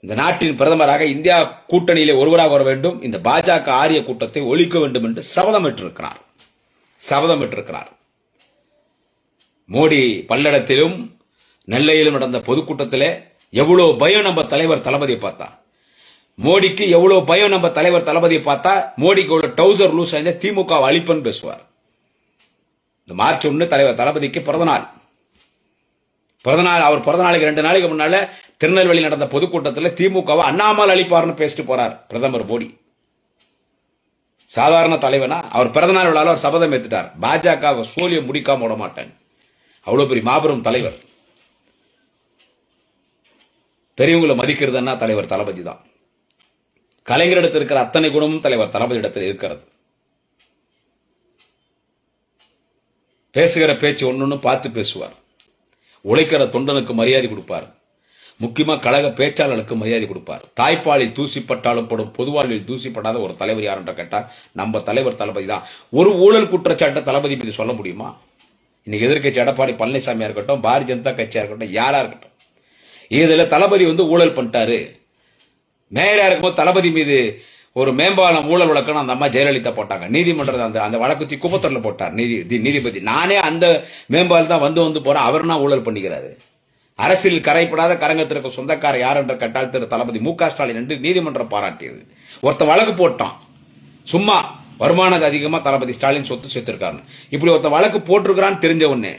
இந்த நாட்டின் பிரதமராக இந்தியா கூட்டணியிலே ஒருவராக வர வேண்டும், இந்த பாஜக ஆரிய கூட்டத்தை ஒழிக்க வேண்டும் என்று சபதமிட்டிருக்கிறார். மோடி பல்லடத்திலும் நெல்லையிலும் நடந்த பொதுக்கூட்டத்திலே எவ்வளவு பயம் நம்ம தலைவர் தளபதியை பார்த்தா, மோடிக்கு எவ்வளவு பயம் நம்ம தலைவர் தளபதியை பார்த்தா, மோடிக்கு டவுசர் லூஸ் ஆயிருந்தா திமுக அழிப்பன்னு பேசுவார். இந்த மார்ச் 1 தலைவர் தளபதிக்கு பிறந்தநாள். அவர் பிறந்தநாளுக்கு 2 நாளைக்கு முன்னால திருநெல்வேலி நடந்த பொதுக்கூட்டத்தில் திமுகவை அண்ணாமலை அழிப்பார்னு பேசிட்டு போறார் பிரதமர் மோடி. சாதாரண தலைவனா அவர் பிறந்தநாள் விழாவில் அவர் சபதம் ஏத்துட்டார், பாஜக சோழியை முடிக்காம விட மாட்டேன். அவ்வளவு பெரிய மாபெரும் தலைவர். பெரியவங்களை மதிக்கிறதுன்னா தலைவர் தளபதி தான். கலைஞரிடத்தில் இருக்கிற அத்தனை குணமும் தலைவர் தளபதி இடத்தில் இருக்கிறது. பேசுகிற பேச்சு ஒன்னொன்னு பார்த்து பேசுவார். உழைக்கிற தொண்டனுக்கு மரியாதை கொடுப்பார். முக்கியமா கழக பேச்சாளர்களுக்கு மரியாதை கொடுப்பார். தாய்ப்பாலில் தூசிப்பட்டாலும் படும், பொதுவாழ்வில் தூசிப்படாத ஒரு தலைவர் யார் என்று கேட்டால் நம்ம தலைவர் தளபதி தான். ஒரு ஊழல் குற்றச்சாட்டை தளபதி மீது சொல்ல முடியுமா? இன்னைக்கு எதிர்கட்சி எடப்பாடி பழனிசாமியா இருக்கட்டும், பாரதிய ஜனதா கட்சியா இருக்கட்டும், யாரா இருக்கட்டும், இதுல தளபதி ஊழல் பண்ணிட்டாரு. மேயரா இருக்கும்போது தளபதி மீது ஒரு மேம்பாலம் ஊழல் வழக்குன்னு அந்த அம்மா ஜெயலலிதா போட்டாங்க. நீதிமன்றத்தை அந்த வழக்கு குப்பத்தூர்ல போட்டார் நீதிபதி. நானே அந்த மேம்பாலம் தான் வந்து போறேன், அவர்னா ஊழல் பண்ணிக்கிறாரு. அரசியல் கரைப்படாத கரங்கத்திற்கு சொந்தக்கார யார் என்ற கட்டால் திரு தளபதி மு.க. ஸ்டாலின் என்று நீதிமன்றம் பாராட்டியது. ஒருத்த வழக்கு போட்டான், சும்மா வருமானம் அதிகமா தளபதி ஸ்டாலின் சொத்து சேர்த்திருக்காரு. இப்படி ஒருத்த வழக்கு போட்டிருக்கிறான்னு தெரிஞ்ச உடனே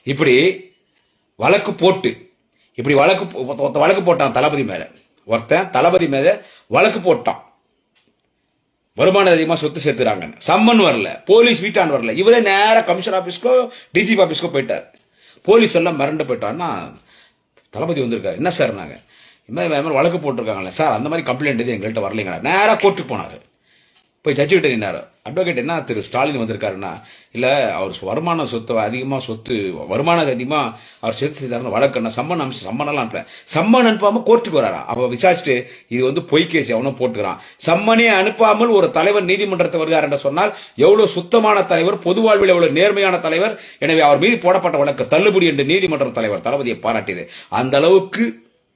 இப்படி வழக்கு போட்டான் தளபதி மேல. ஒருத்தன் தளபதி மேல வழக்கு போட்டான், வருமானம் அதிகமா சொத்து சேர்த்துறாங்க. சம்மன் வரல, போலீஸ் வீட்டான் வரல, இவரே நேர கமிஷனர் ஆபீஸ்க்கோ டிஜிபி ஆபீஸ்க்கோ போயிட்டார். போலீஸ் எல்லாம் மிரண்டு போயிட்டான்னா தளபதி வந்திருக்காரு. என்ன சார் நாங்க இந்த மாதிரி வழக்கு போட்டிருக்காங்களே சார், அந்த மாதிரி கம்ப்ளைண்ட் எது எங்கள்கிட்ட வரலைங்க. நேரா கோர்ட்டுக்கு போனாரு. போய் ஜட்ஜு கிட்ட நின்னாரு. அட்வொகேட் என்ன திரு ஸ்டாலின் வந்திருக்காருன்னா, இல்ல அவர் வருமான சொத்து அதிகமா வருமானம் அதிகமா அவர் சேர்த்து செய்தாருன்னு வழக்கு சம்மன் அனுப்பல. சம்மன் அனுப்பாம கோர்ட்டுக்கு வராரா? அவ விசாரிச்சுட்டு இது வந்து பொய் கேஸ் அவனும் போட்டுக்கிறான். சம்மனே அனுப்பாமல் ஒரு தலைவர் நீதிமன்றத்தை வருகிறார் என்று சொன்னால் எவ்வளவு சுத்தமான தலைவர், பொது வாழ்வில் எவ்வளவு நேர்மையான தலைவர். எனவே அவர் மீது போடப்பட்ட வழக்கு தள்ளுபடி என்று நீதிமன்ற தலைவர் தளபதியை பாராட்டியது. அந்த அளவுக்கு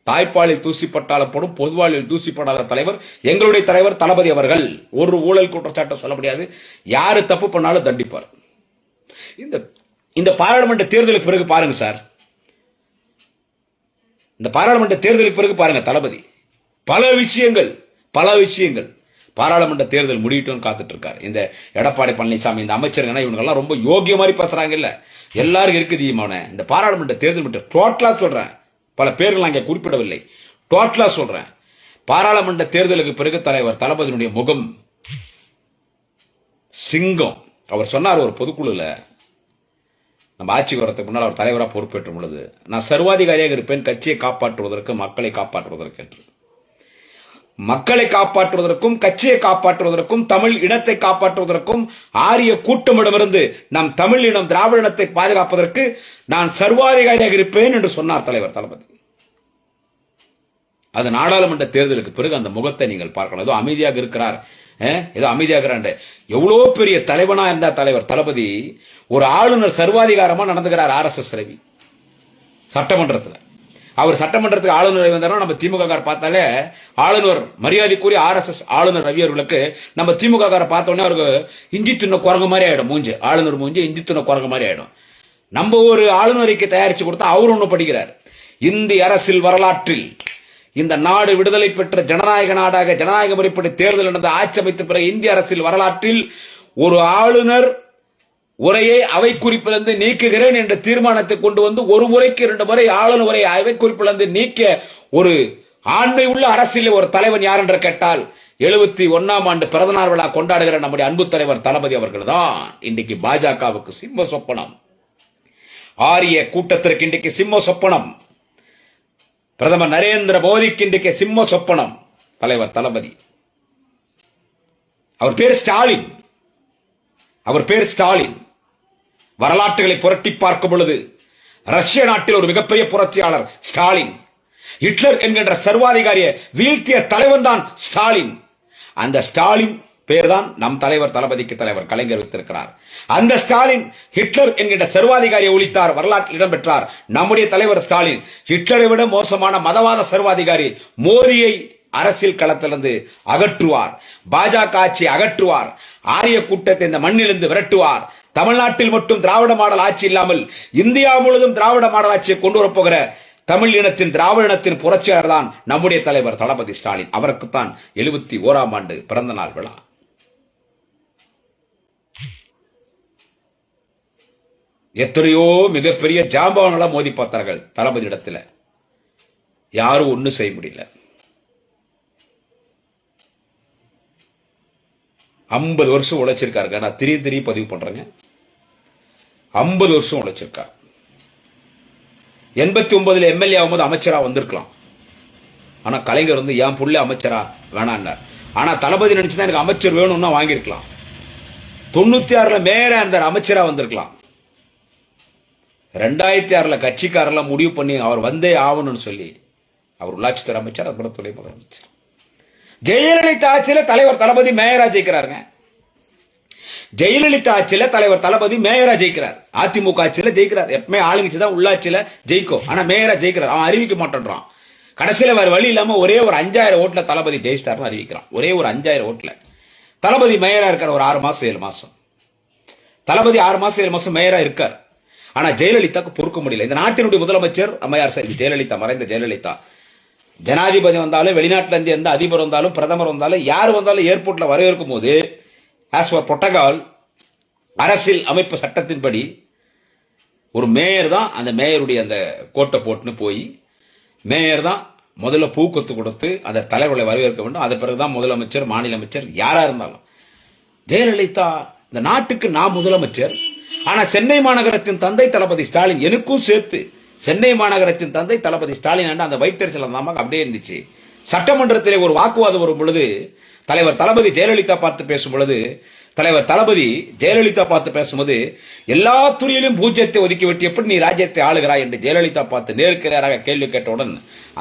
தாய்ப்பாலில் தூசிப்பட்டாலும் போடும், பொதுவாழ்வில் தூசிப்படாத தலைவர் எங்களுடைய தலைவர் தளபதி அவர்கள். ஒரு ஊழல் குற்றச்சாட்டை சொல்ல முடியாது. யாரு தப்பு பண்ணாலும் தண்டிப்பார். இந்த பாராளுமன்ற தேர்தலுக்கு பிறகு பாருங்க சார், இந்த பாராளுமன்ற தேர்தலுக்கு பிறகு பாருங்க தளபதி பல விஷயங்கள் பாராளுமன்ற தேர்தல் முடியட்டும் காத்துட்டு இருக்காரு. இந்த எடப்பாடி பழனிசாமி, இந்த அமைச்சர்கள் இவங்க எல்லாம் ரொம்ப யோகிய மாதிரி பேசுறாங்க. இல்ல எல்லாரும் இருக்குது. இந்த பாராளுமன்ற தேர்தல் மட்டும் டோட்டலா சொல்றேன், பல பேர்கள் அங்கே குறிப்பிடவில்லை, டோட்டலா சொல்றேன். பாராளுமன்ற தேர்தலுக்கு பிறகு தலைவர் தளபதியினுடைய முகம் சிங்கம். அவர் சொன்னார் ஒரு பொதுக்குழுல, நம்ம ஆட்சிக்கு வரதுக்கு முன்னால் அவர் தலைவராக பொறுப்பேற்றும் பொழுது, நான் சர்வாதிகாரியாக இருப்பேன் கட்சியை காப்பாற்றுவதற்கு, மக்களை காப்பாற்றுவதற்கு என்று. மக்களை காப்பாற்றுவதற்கும், கட்சியை காப்பாற்றுவதற்கும், தமிழ் இனத்தை காப்பாற்றுவதற்கும், ஆரிய கூட்டமிடமிருந்து நம் தமிழ் இனம் திராவிட இனத்தை பாதுகாப்பதற்கு நான் சர்வாதிகாரியாக இருப்பேன் என்று சொன்னார் தலைவர் தளபதி. அது நாடாளுமன்ற தேர்தலுக்கு பிறகு அந்த முகத்தை நீங்கள் பார்க்கலாம். ஏதோ அமைதியாக இருக்கிறார், ஏதோ அமைதியாக எவ்வளவு பெரிய தலைவனா இருந்த தலைவர் தளபதி ஒரு ஆளுநர் சர்வாதிகாரமா நடந்துகிறார். RSS ரவி சட்டமன்றத்தில், அவர் சட்டமன்றத்துக்கு ஆளுநர் வந்தாலும் நம்ம திமுக பார்த்தாலே ஆளுநர் மரியாதைக்குரிய RSS ஆளுநர் ரவி அவர்களுக்கு நம்ம திமுக பார்த்தோன்னே அவருக்கு இஞ்சி தின்ன குரங்கு மாதிரி ஆயிடும். மூஞ்சு ஆளுநர் மூஞ்சி இஞ்சி தின்ன குரங்கு மாதிரி ஆயிடும். நம்ம ஒரு ஆளுநருக்கு தயாரிச்சு கொடுத்தா அவர் ஒண்ணு படிக்கிறார். இந்திய அரசியல் வரலாற்றில் இந்த நாடு விடுதலை பெற்ற ஜனநாயக நாடாக ஜனநாயக முறைப்படி தேர்தல் நடந்த ஆட்சி அமைத்த பிறகு இந்திய அரசியல் வரலாற்றில் ஒரு ஆளுநர் உரையை அவை குறிப்பிலிருந்து நீக்குகிறேன் என்ற தீர்மானத்தை கொண்டு வந்து ஒரு முறைக்கு 2 முறை ஆளுநர் உரையை அவை குறிப்பிலிருந்து நீக்க ஒரு ஆண்மை உள்ள அரசியல் ஒரு தலைவன் யார் என்று கேட்டால் 71ஆம் ஆண்டு பிறந்தநாள் விழா கொண்டாடுகிற நம்முடைய அன்பு தலைவர் தளபதி அவர்கள் தான். இன்றைக்கு பாஜகவுக்கு சிம்ம சொப்பனம், ஆரிய கூட்டத்திற்கு இன்றைக்கு சிம்ம சொப்பனம், பிரதமர் நரேந்திர மோடிக்கு இன்றைக்கு சிம்ம சொப்பனம் தலைவர் தளபதி. அவர் பேர் ஸ்டாலின், அவர் பேர் ஸ்டாலின். வரலாற்றுகளை புரட்டி பார்க்கும் பொழுது ரஷ்ய நாட்டில் ஒரு மிகப்பெரிய புரட்சியாளர் ஸ்டாலின். ஹிட்லர் என்கின்ற சர்வாதிகாரியை வீழ்த்திய தலைவன் தான் ஸ்டாலின். அந்த ஸ்டாலின் பேர் தான் நம் தலைவர் தளபதிக்கு தலைவர் கலைஞர் வைத்திருக்கிறார். அந்த ஸ்டாலின் ஹிட்லர் என்கின்ற சர்வாதிகாரியை ஒழித்தார், வரலாற்றில் இடம்பெற்றார். நம்முடைய தலைவர் ஸ்டாலின் ஹிட்லரை விட மோசமான மதவாத சர்வாதிகாரி மோடியை அரசியல் களத்திலிருந்து அகற்றுவார், பாஜக ஆட்சி அகற்றுவார், ஆரிய கூட்டத்தை இந்த மண்ணிலிருந்து விரட்டுவார். தமிழ்நாட்டில் மட்டும் திராவிட மாடல் ஆட்சி இல்லாமல் இந்தியா முழுவதும் திராவிட மாடல் ஆட்சியை கொண்டு வரப்போகிற தமிழ் இனத்தின் திராவிட இனத்தின் புரட்சியாளர் தான் நம்முடைய தலைவர் தளபதி ஸ்டாலின். அவருக்குத்தான் 71ஆம் ஆண்டு பிறந்த நாள் விழா. எத்தனையோ மிகப்பெரிய ஜாம்பவான்களா மோதி பார்த்தார்கள் தளபதி இடத்துல, யாரும் ஒண்ணும் செய்ய முடியல. 50 வருஷம் உழைச்சிருக்காருங்க. நான் திரி பதிவு பண்றேங்க. 50 வருஷம் உழைச்சிருக்கார். 89 எம்எல்ஏ ஆகும்போது அமைச்சரா வந்திருக்கலாம். ஆனா கலைஞர் வந்து என் புள்ள அமைச்சரா வேணான்னார். ஆனா தளபதி நினைச்சுதான் எனக்கு அமைச்சர் வேணும்னா வாங்கியிருக்கலாம். 96 மேயரா இருந்தார், அமைச்சரா வந்திருக்கலாம். 2006 கட்சிக்காரெல்லாம் முடிவு பண்ணி அவர் வந்தே ஆகணும்னு சொல்லி அவர் உள்ளாட்சித்துறை அமைச்சர், அப்புறம் துணை முதலமைச்சர். ஜெயலலிதா ஆட்சியில தலைவர் தளபதி மேயரா ஜெயிக்கிறாருங்க. ஜெயலலிதா ஆட்சியில தலைவர் தளபதி மேயரா ஜெயிக்கிறார். அதிமுக ஆட்சியில ஜெயிக்கிறார். எப்பவுமே ஆளுங்கட்சி தான் உள்ளாட்சியில ஜெயிக்கும், ஆனா மேயரா ஜெயிக்கிறார். அவன் அறிவிக்க மாட்டேன்றான். கடைசியில வேற வழி இல்லாம ஒரே ஒரு 5000 ஓட்டுல தளபதி ஜெயிச்சிட்டார்னு அறிவிக்கிறான். ஒரே ஒரு 5000 ஓட்டுல தளபதி மேயரா இருக்கார். ஒரு 6 மாசம் 7 மாசம் தளபதி 6 மாசம் 7 மாசம் மேயரா இருக்கார். ஆனா ஜெயலலிதாக்கு பொறுக்க முடியல. இந்த நாட்டினுடைய முதலமைச்சர் அம்மையார் செல்வி ஜெயலலிதா, மறைந்த ஜெயலலிதா, ஜனாதிபதி வந்தாலும் வெளிநாட்டில இருந்து எந்த அதிபர் வந்தாலும் பிரதமர் வந்தாலும் யார் வந்தாலும் ஏர்போர்ட்ல வரவேற்கும் போது ஆஸ் பர் புரோட்டோகால் அரசியல் அமைப்பு சட்டத்தின்படி ஒரு மேயர் தான் அந்த மேயருடைய அந்த கோட்டை போட்டுன்னு போய் மேயர் தான் முதல்ல பூக்கொத்து கொடுத்து அந்த தலைவர்களை வரவேற்க வேண்டும். அது பிறகுதான் முதலமைச்சர், மாநில அமைச்சர் யாரா இருந்தாலும். ஜெயலலிதா இந்த நாட்டுக்கு நான் முதலமைச்சர், ஆனா சென்னை மாநகரத்தின் தந்தை தளபதி ஸ்டாலின், எனக்கும் சேர்த்து சென்னை மாநகரத்தின் தந்தை தளபதி ஸ்டாலின் அந்த வைத்தறிச்சல் அந்த அப்படியே இருந்துச்சு. சட்டமன்றத்திலே ஒரு வாக்குவாதம் வரும் பொழுது தலைவர் தளபதி ஜெயலலிதா பார்த்து பேசும் பொழுது தலைவர் தளபதி ஜெயலலிதா பார்த்து பேசும்போது எல்லா துறையிலும் பூஜ்யத்தை ஒதுக்கிவிட்டு எப்படி நீ ராஜ்யத்தை ஆளுகிறாய் என்று ஜெயலலிதா பார்த்து நேருக்கு நேராக கேள்வி கேட்டவுடன்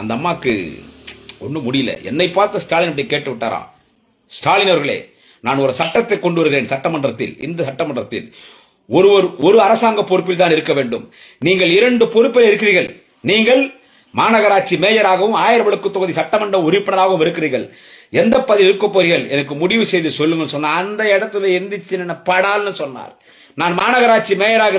அந்த அம்மாக்கு ஒன்றும் முடியல. என்னை பார்த்து ஸ்டாலின் இப்படி கேட்டு விட்டாரா, ஸ்டாலின் அவர்களே, நான் ஒரு சட்டத்தை கொண்டு வருகிறேன் சட்டமன்றத்தில். இந்த சட்டமன்றத்தில் ஒரு அரசாங்க பொறுப்பில் தான் இருக்க வேண்டும். நீங்கள் 2 பொறுப்பில் இருக்கிறீர்கள். நீங்கள் மாநகராட்சி மேயராகவும் 1000 விளக்கு தொகுதி சட்டமன்ற உறுப்பினராகவும் இருக்கிறீர்கள். எந்த பதவி இருக்க போறீர்கள் எனக்கு முடிவு செய்து சொல்லுங்கள் சொன்ன அந்த இடத்துல எந்திரிச்சு படால்னு சொன்னார். நான் மாநகராட்சி மேயராக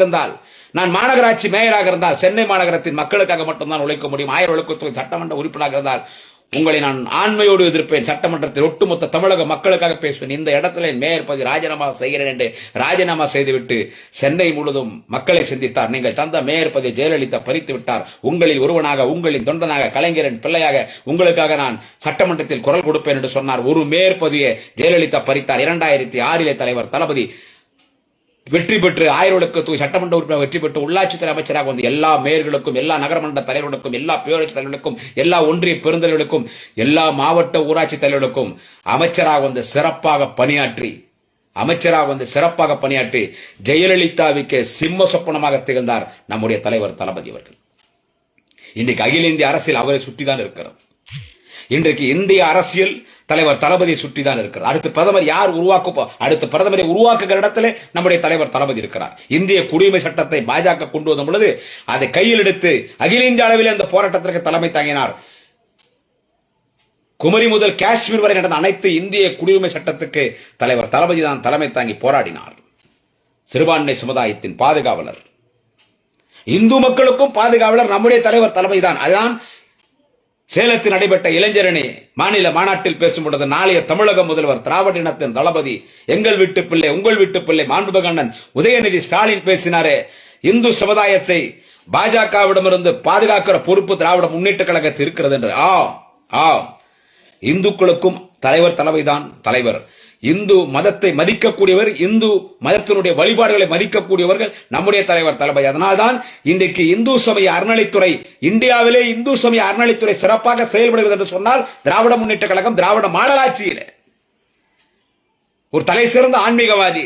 இருந்தால் சென்னை மாநகரத்தின் மக்களுக்காக மட்டும்தான் உழைக்க முடியும். 1000 விளக்கு தொகுதி சட்டமன்ற உறுப்பினராக இருந்தால் உங்களை நான் ஆண்மையோடு எதிர்ப்பேன். சட்டமன்றத்தில் ஒட்டுமொத்த தமிழக மக்களுக்காக பேசுவேன். இந்த இடத்துல மேயர் பதவி ராஜினாமா செய்கிறேன் என்று ராஜினாமா செய்துவிட்டு சென்னை முழுவதும் மக்களை சந்தித்தார். நீங்கள் தந்த மேயர் பதவி ஜெயலலிதா பறித்து விட்டார். உங்களில் ஒருவனாக, உங்களின் தொண்டனாக, கலைஞரின் பிள்ளையாக உங்களுக்காக நான் சட்டமன்றத்தில் குரல் கொடுப்பேன் என்று சொன்னார். ஒரு மேயர் பதவியை ஜெயலலிதா பறித்தார். 2006 தலைவர் தளபதி வெற்றி பெற்று 1000 விளக்கு தொகுதி சட்டமன்ற உறுப்பினர் வெற்றி பெற்று உள்ளாட்சித்துறை அமைச்சராக வந்து எல்லா மேயர்களுக்கும், எல்லா நகரமன்ற தலைவர்களுக்கும், எல்லா பேரூராட்சி தலைவர்களுக்கும், எல்லா ஒன்றிய பெருந்தலைவர்களுக்கும், எல்லா மாவட்ட ஊராட்சி தலைவர்களுக்கும் அமைச்சராக வந்து சிறப்பாக பணியாற்றி ஜெயலலிதாவுக்கு சிம்ம சொப்பனமாக திகழ்ந்தார் நம்முடைய தலைவர் தளபதி அவர்கள். இன்றைக்கு அகில இந்திய அரசியல் அவரை சுற்றிதான் இருக்கிறது. இன்றைக்கு இந்திய அரசியல் தலைவர் தளபதியை சுற்றிதான் இருக்கிறார். அடுத்த பிரதமரை உருவாக்குகிற இடத்துல நம்முடைய தலைவர் தளபதி இருக்கிறார். இந்திய குடியுரிமை சட்டத்தை பாஜக கொண்டு வந்த பொழுது அதை கையில் எடுத்து அகில இந்திய அளவில் அந்த போராட்டத்திற்கு தலைமை தாங்கினார். குமரி முதல் காஷ்மீர் வரை நடந்த அனைத்து இந்திய குடியுரிமை சட்டத்துக்கு தலைவர் தளபதி தான் தலைமை தாங்கி போராடினார். சிறுபான்மை சமுதாயத்தின் பாதுகாவலர், இந்து மக்களுக்கும் பாதுகாவலர் நம்முடைய தலைவர் தளபதி தான். அதுதான் சேலத்தில் நடைபெற்ற இளைஞரணி மாநில மாநாட்டில் பேசும் பொழுது நாளைய தமிழக முதல்வர் திராவிட இனத்தின் தளபதி, எங்கள் வீட்டு பிள்ளை, உங்கள் வீட்டு பிள்ளை, மாண்புமிகு அண்ணன் உதயநிதி ஸ்டாலின் பேசினாரே, இந்து சமுதாயத்தை பாஜகவிடமிருந்து பாதுகாக்கிற பொறுப்பு திராவிட முன்னேற்ற கழகத்தில் இருக்கிறது என்று. இந்துக்களுக்கும் தலைவர் தளபதிதான் தலைவர். இந்து மதத்தை மதிக்கக்கூடியவர், இந்து மதத்தினுடைய வழிபாடுகளை மதிக்கக்கூடியவர்கள் நம்முடைய தலைவர் தளபதி. அதனால்தான் இன்றைக்கு இந்து சமய அறநிலைத்துறை, இந்தியாவிலே இந்து சமய அறநிலைத்துறை சிறப்பாக செயல்படுகிறது என்று சொன்னால் திராவிட முன்னேற்ற கழகம், திராவிட மாடலாட்சியில் ஒரு தலை சிறந்த ஆன்மீகவாதி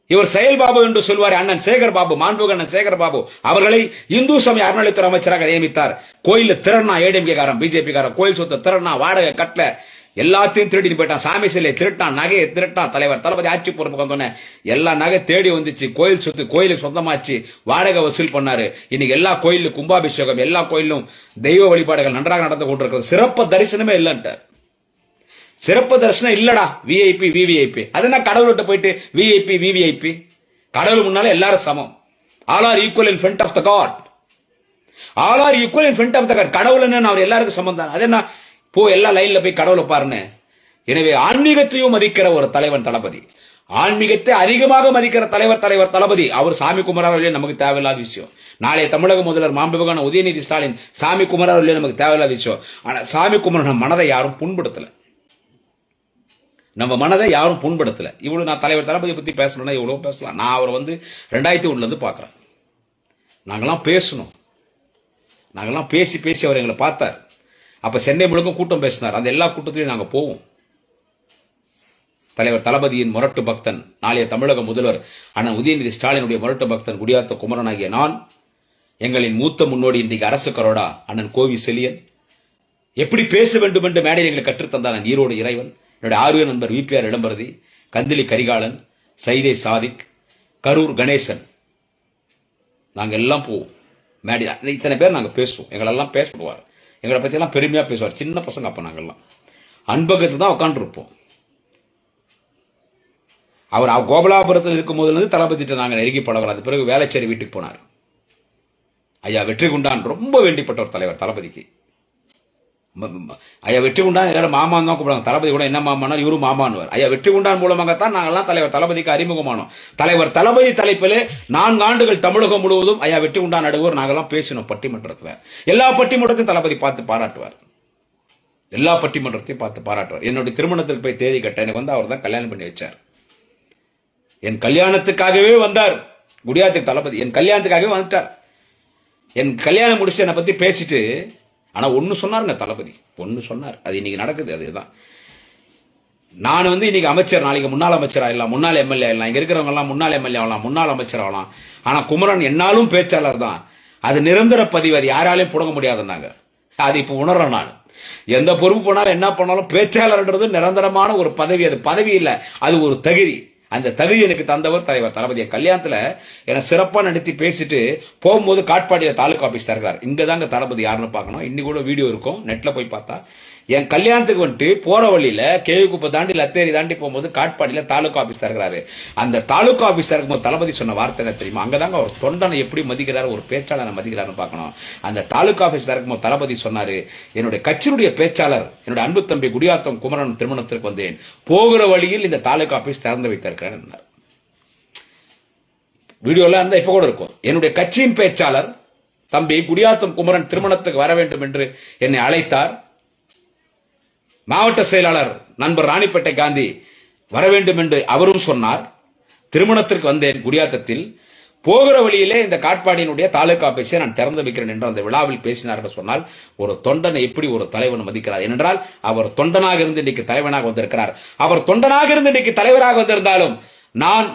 இவர் செயல்பாபு என்று சொல்வார் அண்ணன் சேகர் பாபு, மாண்புமிகு அண்ணன் சேகர் பாபு அவர்களை இந்து சமய அறநிலைத்துறை அமைச்சராக நியமித்தார். கோயில திறனா ஏடிஎம்கே காரன், பிஜேபி காரன், கோயில் சொத்தை திறனா, வாடகை கட்டல, எல்லாத்தையும் திருடிட்டு போயிட்டான். சாமி சிலையை திருட்டான், நகையை திருட்டான். தலைவர் தளபதி ஆட்சி பொறுப்புக்கு வந்தோடனே எல்லா நகை தேடி வந்துச்சு. கோயில் சொத்து கோயிலுக்கு சொந்தமாச்சு, வாடகை வசூல் பண்ணாரு. இன்னைக்கு எல்லா கோயிலும் கும்பாபிஷேகம், எல்லா கோயிலும் தெய்வ வழிபாடுகள் நன்றாக நடந்து கொண்டிருக்கிறது. சிறப்பு தரிசனமே இல்லைன்ட்டு. சிறப்பு தரிசனம் இல்லடா, விஐபி விவிஐபி. அது என்ன கடவுள்கிட்ட போயிட்டு விஐபி விவிஐபி? கடவுள் முன்னால எல்லாரும் சமம். All are equal in front of the god. All are equal in front of the god. கடவுள்னு அவர் எல்லாருக்கும் சமம் தான். அது என்ன போ எல்லா லைன்ல போய் கடவுளை பாருன்னு. எனவே ஆன்மீகத்தையும் மதிக்கிற ஒரு தலைவன் தளபதி, ஆன்மீகத்தை அதிகமாக மதிக்கிற தலைவர் தளபதி. அவர் சாமி குமரர் நமக்கு தேவையில்லாத விஷயம். நாளைய தமிழக முதல்வர் மாண்புமிகு உதயநிதி ஸ்டாலின் சாமி குமரர் நமக்கு தேவையில்லாத விஷயம். ஆனா சாமி குமரன் மனதை யாரும் புண்படுத்தல, நம்ம மனதை யாரும் புண்படுத்தல. இவ்வளவு நான் தலைவர் தளபதியை பத்தி பேசணும்னா இவ்வளவு பேசலாம். நான் அவரை 2001 இருந்து பாக்குறேன். நாங்கெல்லாம் பேசணும், நாங்கெல்லாம் பேசி அவர் எங்களை பார்த்தார். அப்ப சென்னை முழுக்க கூட்டம் பேசினார். அந்த எல்லா கூட்டத்திலையும் நாங்க போவோம். தலைவர் தளபதியின் முரட்டு பக்தன், நாளைய தமிழக முதல்வர் அண்ணன் உதயநிதி ஸ்டாலினுடைய முரட்டு பக்தன் குடியாத்த குமரன் ஆகிய நான், எங்களின் மூத்த முன்னோடி இன்றைக்கு அரசு கரோடா அண்ணன் கோவி செலியன் எப்படி பேச வேண்டும் என்று மேடையில் எங்களை கற்றுத்தந்தான் ஈரோடு இறைவன், என்னுடைய ஆர்வ நண்பர் விபிஆர் இடம்பரதி, கந்திலி கரிகாலன், சைதே சாதிக், கரூர் கணேசன், நாங்க எல்லாம் போவோம் மேடையில். இத்தனை பேர் நாங்க பேசுவோம். எங்களெல்லாம் பேசுவார், எங்களை பத்தி எல்லாம் பெருமையா பேசுவார். சின்ன பசங்க அப்ப நாங்கெல்லாம் அன்பகத்தில் தான் உட்காந்துருப்போம். அவர் கோபலாபுரத்தில் இருக்கும் போதுலேருந்து தளபதிட்டு நாங்கள் நெருங்கி பழகிறோம். அது பிறகு வேலைச்சேரி வீட்டுக்கு போனார். ஐயா வெற்றி குண்டான் ரொம்ப வேண்டிப்பட்டவர் தலைவர் தளபதிக்கு. ஐயா வெற்றி குண்டான் எல்லாரும் மாமான் தான் கூப்பிடுவாங்க. தளபதி கூட என்ன மாமானா இவரு மாமானுவார். ஐயா வெற்றி குண்டான் மூலமாகத்தான் நாங்கள்லாம் தலைவர் தளபதிக்கு அறிமுகமானோம். தலைவர் தளபதி தலைப்பிலே 4 ஆண்டுகள் தமிழகம் முழுவதும் ஐயா வெற்றி குண்டான் நடுவர் நாங்கெல்லாம் பேசினோம் பட்டிமன்றத்தில். எல்லா பட்டிமன்றத்தையும் தளபதி பார்த்து பாராட்டுவார். எல்லா பட்டிமன்றத்தையும் பார்த்து பாராட்டுவார். என்னுடைய திருமணத்துக்கு போய் தேதி கட்ட எனக்கு அவர் தான் கல்யாணம் பண்ணி வச்சார். என் கல்யாணத்துக்காகவே வந்தார் குடியாத்துக்கு தளபதி. என் கல்யாணத்துக்காகவே வந்துட்டார். என் கல்யாணம் முடிச்சு என்னை பத்தி பேசிட்டு ஆனா ஒன்னு சொன்னாருங்க தளபதி, ஒன்னு சொன்னார், அது இன்னைக்கு நடக்குது. அதுதான் நான் இன்னைக்கு அமைச்சர், நாளைக்கு முன்னாள் அமைச்சர் ஆகலாம், முன்னாள் எம்எல்ஏ ஆகலாம், இங்க இருக்கிறவங்க எல்லாம் முன்னாள் எம்எல்ஏ ஆகலாம், முன்னாள் அமைச்சர் ஆகலாம். ஆனா குமரன் என்னாலும் பேச்சாளர் தான். அது நிரந்தர பதிவு, அது யாராலையும் புடங்க முடியாதுன்னாங்க. அது இப்ப உணர்றேன் நான். எந்த பொறுப்பு போனாலும் என்ன பண்ணாலும் பேச்சாளர்ன்றது நிரந்தரமான ஒரு பதவி. அது பதவி இல்ல, அது ஒரு தகுதி. அந்த தகுதி எனக்கு தந்தவர் தலைவர் தளபதி. கல்யாணத்துல என சிறப்பா நடத்தி பேசிட்டு போகும்போது காட்பாடியில தாலுகா ஆபீஸ் தருகிறார். இங்கதாங்க தளபதி யாருன்னு பார்க்கணும். இன்னைக்கு கூட வீடியோ இருக்கும், நெட்ல போய் பார்த்தா. என் கல்யாணத்துக்கு போற வழியில கேவிக்குப்பை தாண்டி லத்தேரி தாண்டி போகும்போது காட்பாடியில தாலுகா ஆபீஸ் தருகிறாரு. அந்த தாலுகா ஆபீஸ் தரும்போது தளபதி சொன்ன வார்த்தை என்ன தெரியுமா? அங்கதாங்க ஒரு தொண்டனை எப்படி மதிக்கிறாரு, ஒரு பேச்சாளரை மதிக்கிறாருன்னு பார்க்கணும். அந்த தாலுகா ஆபீஸ் தரும்போது தளபதி சொன்னாரு, என்னுடைய கட்சியினுடைய பேச்சாளர் என்னுடைய அன்பு தம்பி குடியாத்தம் குமரன் திருமணத்திற்கு வந்தேன், போகிற வழியில் இந்த தாலுகா ஆபீஸ் திறந்து வைத்திருக்கிறேன். வீடியோல இருந்தா இப்ப கூட இருக்கும். என்னுடைய கட்சியின் பேச்சாளர் தம்பி குடியாத்தம் குமரன் திருமணத்துக்கு வர வேண்டும் என்று என்னை அழைத்தார். மாவட்ட செயலாளர் நண்பர் ராணிப்பேட்டை காந்தி வர வேண்டும் என்று அவரும் சொன்னார். திருமணத்திற்கு வந்தேன் குடியாத்தத்தில். போகிற வழியிலே இந்த காட்பாடியினுடைய தாலுகா ஆபீஸை நான் திறந்து வைக்கிறேன் என்று அந்த விழாவில் பேசினார் என்று சொன்னால், ஒரு தொண்டனை எப்படி ஒரு தலைவன் மதிக்கிறார் என்றால், அவர் தொண்டனாக இருந்து இன்னைக்கு தலைவனாக வந்திருக்கிறார். அவர் தொண்டனாக இருந்து இன்னைக்கு தலைவராக வந்திருந்தாலும் நான்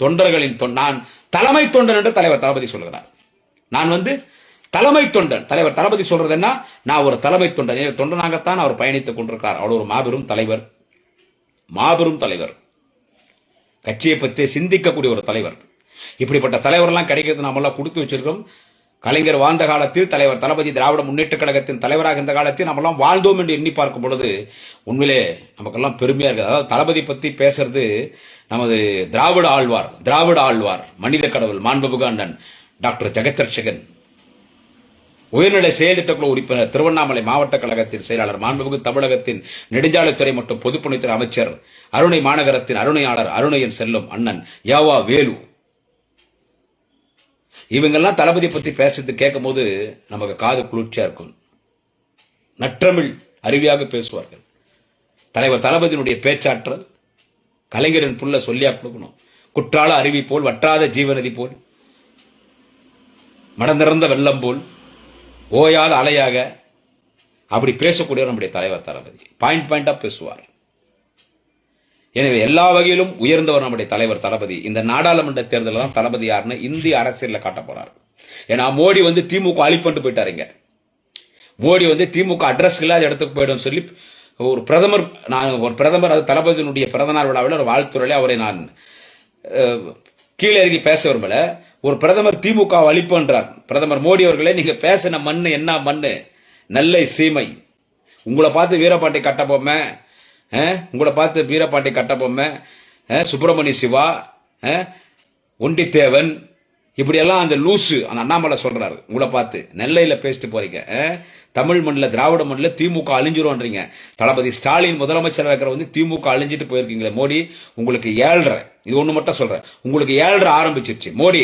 தொண்டர்களின் நான் தலைமை தொண்டன் என்று தலைவர் தளபதி சொல்கிறார். நான் தலைமை தொண்டன். தலைவர் தளபதி சொல்றது என்ன? நான் ஒரு தலைமை தொண்டன். தொண்டனாகத்தான் அவர் பயணித்துக் கொண்டிருக்கிறார். அவர் ஒரு மாபெரும் தலைவர், மாபெரும் தலைவர், கட்சியை பற்றி சிந்திக்கக்கூடிய ஒரு தலைவர். இப்படிப்பட்ட தலைவர்லாம் கிடைக்கிறது நாம எல்லாம் கொடுத்து வச்சிருக்கோம். கலைஞர் வாழ்ந்த காலத்தில் தலைவர் தளபதி திராவிட முன்னேற்ற கழகத்தின் தலைவராக இந்த காலத்தில் நம்ம எல்லாம் வாழ்ந்தோம் என்று எண்ணி பார்க்கும் பொழுது உண்மையிலே நமக்கெல்லாம் பெருமையா இருக்கு. அதாவது தளபதி பத்தி பேசுறது நமது திராவிட ஆழ்வார் மனித கடவுள் மாண்புமிகு அண்ணன் டாக்டர் ஜெகத்ரட்சகன், உயர்நிலை செயல் திட்டக்குழு உறுப்பினர், திருவண்ணாமலை மாவட்ட கழகத்தின் செயலாளர், மாண்புமிகு தமிழகத்தின் நெடுஞ்சாலைத்துறை மற்றும் பொதுப்பணித்துறை அமைச்சர், அருணை மாநகரத்தின் அருணையாளர் அருணையன் செல்லும் அண்ணன் யாவா வேலு, இவங்கெல்லாம் தளபதி பத்தி பேசுறது கேட்கும் போது நமக்கு காது குளிர்ச்சியா இருக்கும். நற்றமிழ் அருவியாக பேசுவார்கள். தலைவர் தளபதியினுடைய பேச்சாற்றல் கலைஞரின் புள்ள சொல்லியா கொடுக்கணும். குற்றால அருவி போல், வற்றாத ஜீவநதி போல், மடந்திறந்த வெள்ளம் போல், ஓயாத அலையாக அப்படி பேசக்கூடிய நம்முடைய தலைவர் தளபதி. பாயிண்டா பேசுவார். எனவே எல்லா வகையிலும் உயர்ந்தவர் நம்முடைய தலைவர் தளபதி. இந்த நாடாளுமன்ற தேர்தலில் தான் தளபதி யாருன்னு இந்திய அரசியலில் காட்ட போறார். ஏன்னா மோடி திமுக அழிப்பண்டு போயிட்டாருங்க. மோடி திமுக அட்ரஸ் இல்லாத இடத்துக்கு போயிடும் சொல்லி ஒரு பிரதமர் அது தளபதியினுடைய பிறந்தநாள் விழாவில் ஒரு வாழ்த்துறையில அவரை நான் கீழே இறங்கி பேச விரும்பல. ஒரு பிரதமர் திமுக அழிப்புன்றார். பிரதமர் மோடி அவர்களே, நீங்க பேசின மண்ணு என்ன மண்ணு? நெல்லை சீமை. உங்களை பார்த்து வீரபாண்டி கட்டபொம்மை, உங்களை பார்த்து வீரபாண்டி கட்டபொம்மை, சுப்பிரமணிய சிவா, ஒண்டித்தேவன், இப்படியெல்லாம் அந்த லூசு அந்த அண்ணாமலை சொல்றாரு. உங்களை பார்த்து நெல்லையில பேசிட்டு போறீங்க. தமிழ் மண்ணில் திராவிட மண்ணில் திமுக அழிஞ்சிரும்ன்றீங்க. தளபதி ஸ்டாலின் முதலமைச்சர் இருக்கிற திமுக அழிஞ்சிட்டு போயிருக்கீங்களே. மோடி உங்களுக்கு 7.5, இது ஒண்ணு மட்டும் சொல்றேன், உங்களுக்கு 7.5 ஆரம்பிச்சிருச்சு. மோடி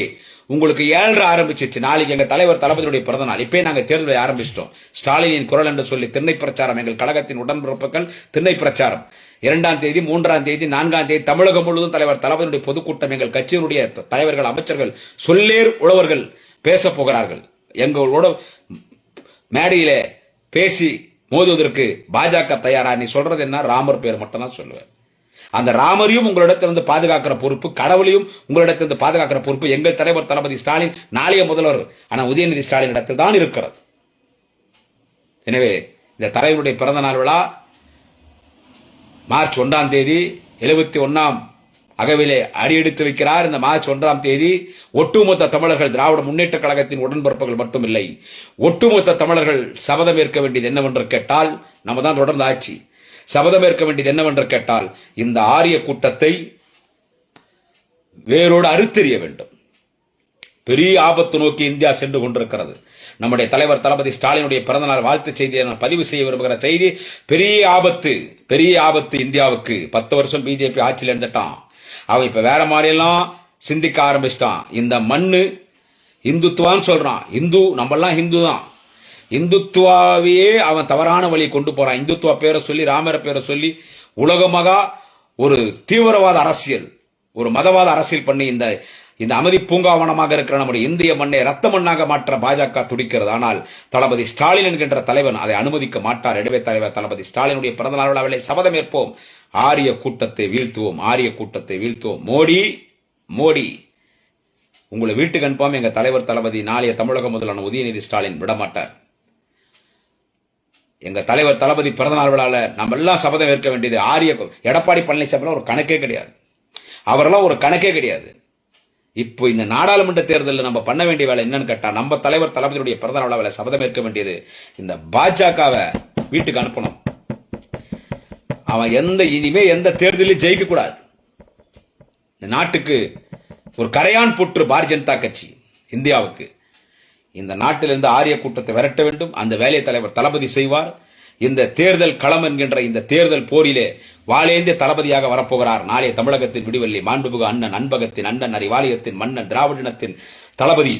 உங்களுக்கு 7.5 ஆரம்பிச்சிருச்சு. நாளைக்கு எங்க தலைவர் தளபதியுடைய பிறந்த நாள். இப்பே நாங்க தேர்தலை ஆரம்பிச்சிட்டோம். ஸ்டாலினின் குரல் என்று சொல்லி திண்ணை பிரச்சாரம், எங்கள் கழகத்தின் உடன்பிறப்புகள் திண்ணை பிரச்சாரம் 2ஆம் தேதி 3ஆம் தேதி 4ஆம் தேதி தமிழகம் முழுவதும் தலைவர் தளபதியுடைய பொதுக்கூட்டம், எங்கள் கட்சியினுடைய தலைவர்கள், அமைச்சர்கள், சொல்லேர் உழவர்கள் பேச போகிறார்கள். எங்களோட மேடையிலே பேசி மோதுவதற்கு பாஜக தயாரா? நீ சொல்றது என்ன? ராமர் பேர் மட்டும் தான் சொல்லுவேன். அந்த ராமரையும் உங்களிடத்திலிருந்து பாதுகாக்கிற பொறுப்பு, கடவுளையும் உங்களிடத்திலிருந்து பாதுகாக்கிற பொறுப்பு எங்கள் தலைவர் தளபதி ஸ்டாலின், நாளைய முதல்வர் ஆனா உதயநிதி ஸ்டாலின் இடத்தில் தான் இருக்கிறது. எனவே இந்த தலைவருடைய பிறந்த நாள் விழா மார்ச் 1ஆம் தேதி 71ஆம் அகவிலே அடியெடுத்து வைக்கிறார். இந்த மார்ச் 1ஆம் தேதி ஒட்டுமொத்த தமிழர்கள், திராவிட முன்னேற்ற கழகத்தின் உடன்பிறப்புகள் மட்டுமில்லை, ஒட்டுமொத்த தமிழர்கள் சபதம் ஏற்க வேண்டியது என்னவென்று கேட்டால், நம்ம தான் தொடர்ந்து ஆட்சி, சபதம் ஏற்க வேண்டியது என்னவென்று கேட்டால், இந்த ஆரிய கூட்டத்தை வேரோடு அறுத்தெறிய வேண்டும். பெரிய ஆபத்து நோக்கி இந்தியா சென்று கொண்டிருக்கிறது. நம்முடைய தலைவர் தளபதி ஸ்டாலினுடைய பிறந்தநாள் வாழ்த்து செய்தியை நான் பதிவு செய்ய விரும்புகிற செய்தி, பெரிய ஆபத்து இந்தியாவுக்கு. 10 வருஷம் பிஜேபி ஆட்சியில் இருந்துட்டான். அவன் இப்ப வேற மாதிரி எல்லாம் சிந்திக்க ஆரம்பிச்சிட்டான். இந்த மண்ணு இந்துத்துவான்னு சொல்றான். நம்ம எல்லாம் ஹிந்து தான். இந்துத்துவாவையே அவன் தவறான வழி கொண்டு போறான். இந்துத்துவ பேரை சொல்லி, ராமர பேரை சொல்லி உலகமாக ஒரு தீவிரவாத அரசியல், ஒரு மதவாத அரசியல் பண்ணி இந்த அமைதி பூங்காவனமாக இருக்கிற நம்முடைய இந்திய மண்ணை ரத்த மண்ணாக மாற்ற பாஜக துடிக்கிறது. ஆனால் தளபதி ஸ்டாலின் என்கின்ற தலைவன் அதை அனுமதிக்க மாட்டார். எனவே தலைவர் தளபதி ஸ்டாலினுடைய பிறந்தநாள் விழாவிலே சபதம் ஏற்போம். ஆரிய கூட்டத்தை வீழ்த்துவோம், ஆரிய கூட்டத்தை வீழ்த்துவோம். மோடி உங்களை வீட்டுக்கு அனுப்பாம எங்க தலைவர் தளபதி நாளைய தமிழக முதல்வர் உதயநிதி ஸ்டாலின் விடமாட்டார். எங்க தலைவர் தளபதி பிறந்தநாள் விழாவில் நம்ம எல்லாம் சபதம் ஏற்க வேண்டியது ஆரிய. எடப்பாடி பழனிசாமி ஒரு கணக்கே கிடையாது, அவரெல்லாம் ஒரு கணக்கே கிடையாது. இப்போ இந்த நாடாளுமன்ற தேர்தலில் நம்ம பண்ண வேண்டிய வேலை என்னன்னு கேட்டா, நம்ம தலைவர் தளபதியுடைய பிறந்த விழாவில் சபதம் ஏற்க வேண்டியது இந்த பாஜகவை வீட்டுக்கு அனுப்பணும். அவன் இனிமே எந்த தேர்தலில் ஜெயிக்க கூடாது. இந்த நாட்டுக்கு ஒரு கரையான் புற்று பாரதிய ஜனதா கட்சி இந்தியாவுக்கு. இந்த நாட்டிலிருந்து ஆரிய கூட்டத்தை விரட்ட வேண்டும். அந்த வேலையை தலைவர் தளபதி செய்வார். இந்த தேர்தல் களம் என்கின்ற இந்த தேர்தல் போரிலே வாளேந்திய தளபதியாக வரப்போகிறார் நாளைய தமிழகத்தின் விடிவெள்ளி மாண்புமிகு அண்ணன் அன்பகத்தின் அண்ணன் அறிவாலயத்தின் மன்னன் திராவிடத்தின் தளபதி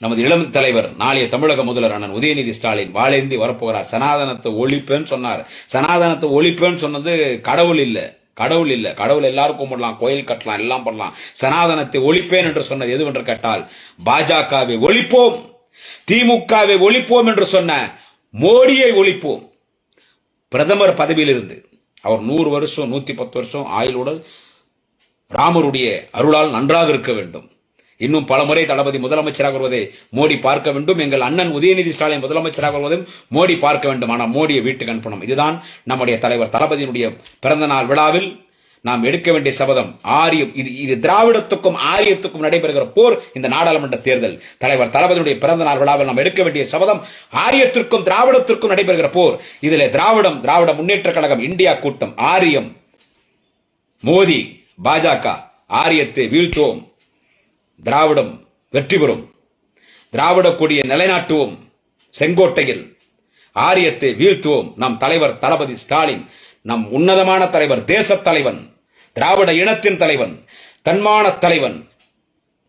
நமது இளம் தலைவர் நாளைய தமிழக முதல்வர் அண்ணன் உதயநிதி ஸ்டாலின் வாளேந்தி வரப்போகிறார். சனாதனத்தை ஒழிப்பேன்னு சொன்னார். சனாதனத்தை ஒழிப்பேன்னு சொன்னது கடவுள் இல்ல. கடவுள் எல்லாரும் கும்பிடலாம், கோயில் கட்டலாம், எல்லாம் பண்ணலாம். சனாதனத்தை ஒழிப்பேன் என்று சொன்னது எதுவென்று கேட்டால் பாஜகவை ஒழிப்போம், திமுகவை ஒழிப்போம் என்று சொன்ன மோடியை ஒழிப்போம். பிரதமர் பதவியில் இருந்து அவர் 100 வருஷம் 110 வருஷம் ஆயுளுடன் ராமருடைய அருளால் நன்றாக இருக்க வேண்டும். இன்னும் பல முறை தளபதி முதலமைச்சராக வருவதை மோடி பார்க்க வேண்டும். எங்கள் அண்ணன் உதயநிதி ஸ்டாலின் முதலமைச்சராக வருவதையும் மோடி பார்க்க வேண்டும். ஆனால் மோடியை வீட்டுக்கு அனுப்பணும். இதுதான் நம்முடைய தலைவர் தளபதியினுடைய பிறந்த நாள் விழாவில் நாம் எடுக்க வேண்டிய சபதம். ஆரியம் இது திராவிடத்துக்கும் ஆரியத்துக்கும் நடைபெறுகிற போர். இந்த நாடாளுமன்ற தேர்தல் தலைவர் தளபதியுடைய பிறந்த நாள் விழாவில் நாம் எடுக்க வேண்டிய சபதம் ஆரியத்திற்கும் திராவிடத்திற்கும் நடைபெறுகிற போர். இதில் திராவிட முன்னேற்ற கழகம் இந்தியா கூட்டம், ஆரியம், மோடி, பாஜக. ஆரியத்தை வீழ்த்துவோம், திராவிடம் வெற்றி பெறும். திராவிட கொடியை நிலைநாட்டுவோம் செங்கோட்டையில். ஆரியத்தை வீழ்த்துவோம். நம் தலைவர் தளபதி ஸ்டாலின் நம் உன்னதமான தலைவர், தேச தலைவன், திராவிட இனத்தின் தலைவன், தன்மான தலைவன்.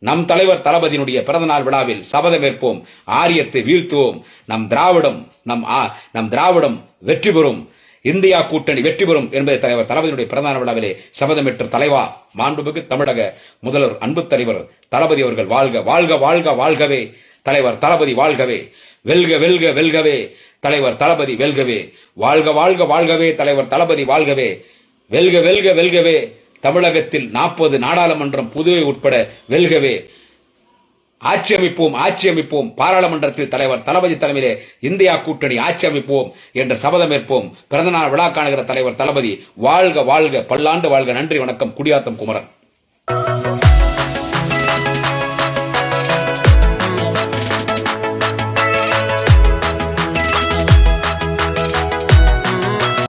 நம் தலைவர் தளபதியினுடைய பிறந்தநாள் விழாவில் சபதம் ஏற்போம். ஆரியத்தை வீழ்த்துவோம். நம் திராவிடம் வெற்றி பெறும். இந்தியா கூட்டணி வெற்றி பெறும் என்பதை தலைவர் தளபதியுடைய பிறந்தநாள் விழாவிலே சபதமேற்று தலைவா மாண்புமிகு தமிழக முதல்வர் அன்பு தலைவர் தளபதி அவர்கள் வாழ்க வாழ்க வாழ்க வாழ்கவே. தலைவர் தளபதி வாழ்கவே. வெல்க வெல்க வெல்கவே. தலைவர் தளபதி வெல்கவே. வாழ்க வாழ்க வாழ்கவே. தலைவர் தளபதி வாழ்கவே. வெல்க வெல்க வெல்கவே. தமிழகத்தில் 40 நாடாளுமன்றம் புதுவை உட்பட வெல்கவே. ஆட்சி அமைப்போம். பாராளுமன்றத்தில் தலைவர் தளபதி தலைமையிலே இந்தியா கூட்டணி ஆட்சி அமைப்போம் என்ற சபதம் ஏற்போம். பிறந்தநாள் விழா காணுகிற தலைவர் தளபதி வாழ்க வாழ்க, பல்லாண்டு வாழ்க. நன்றி, வணக்கம். குடியாத்தம் குமரன்.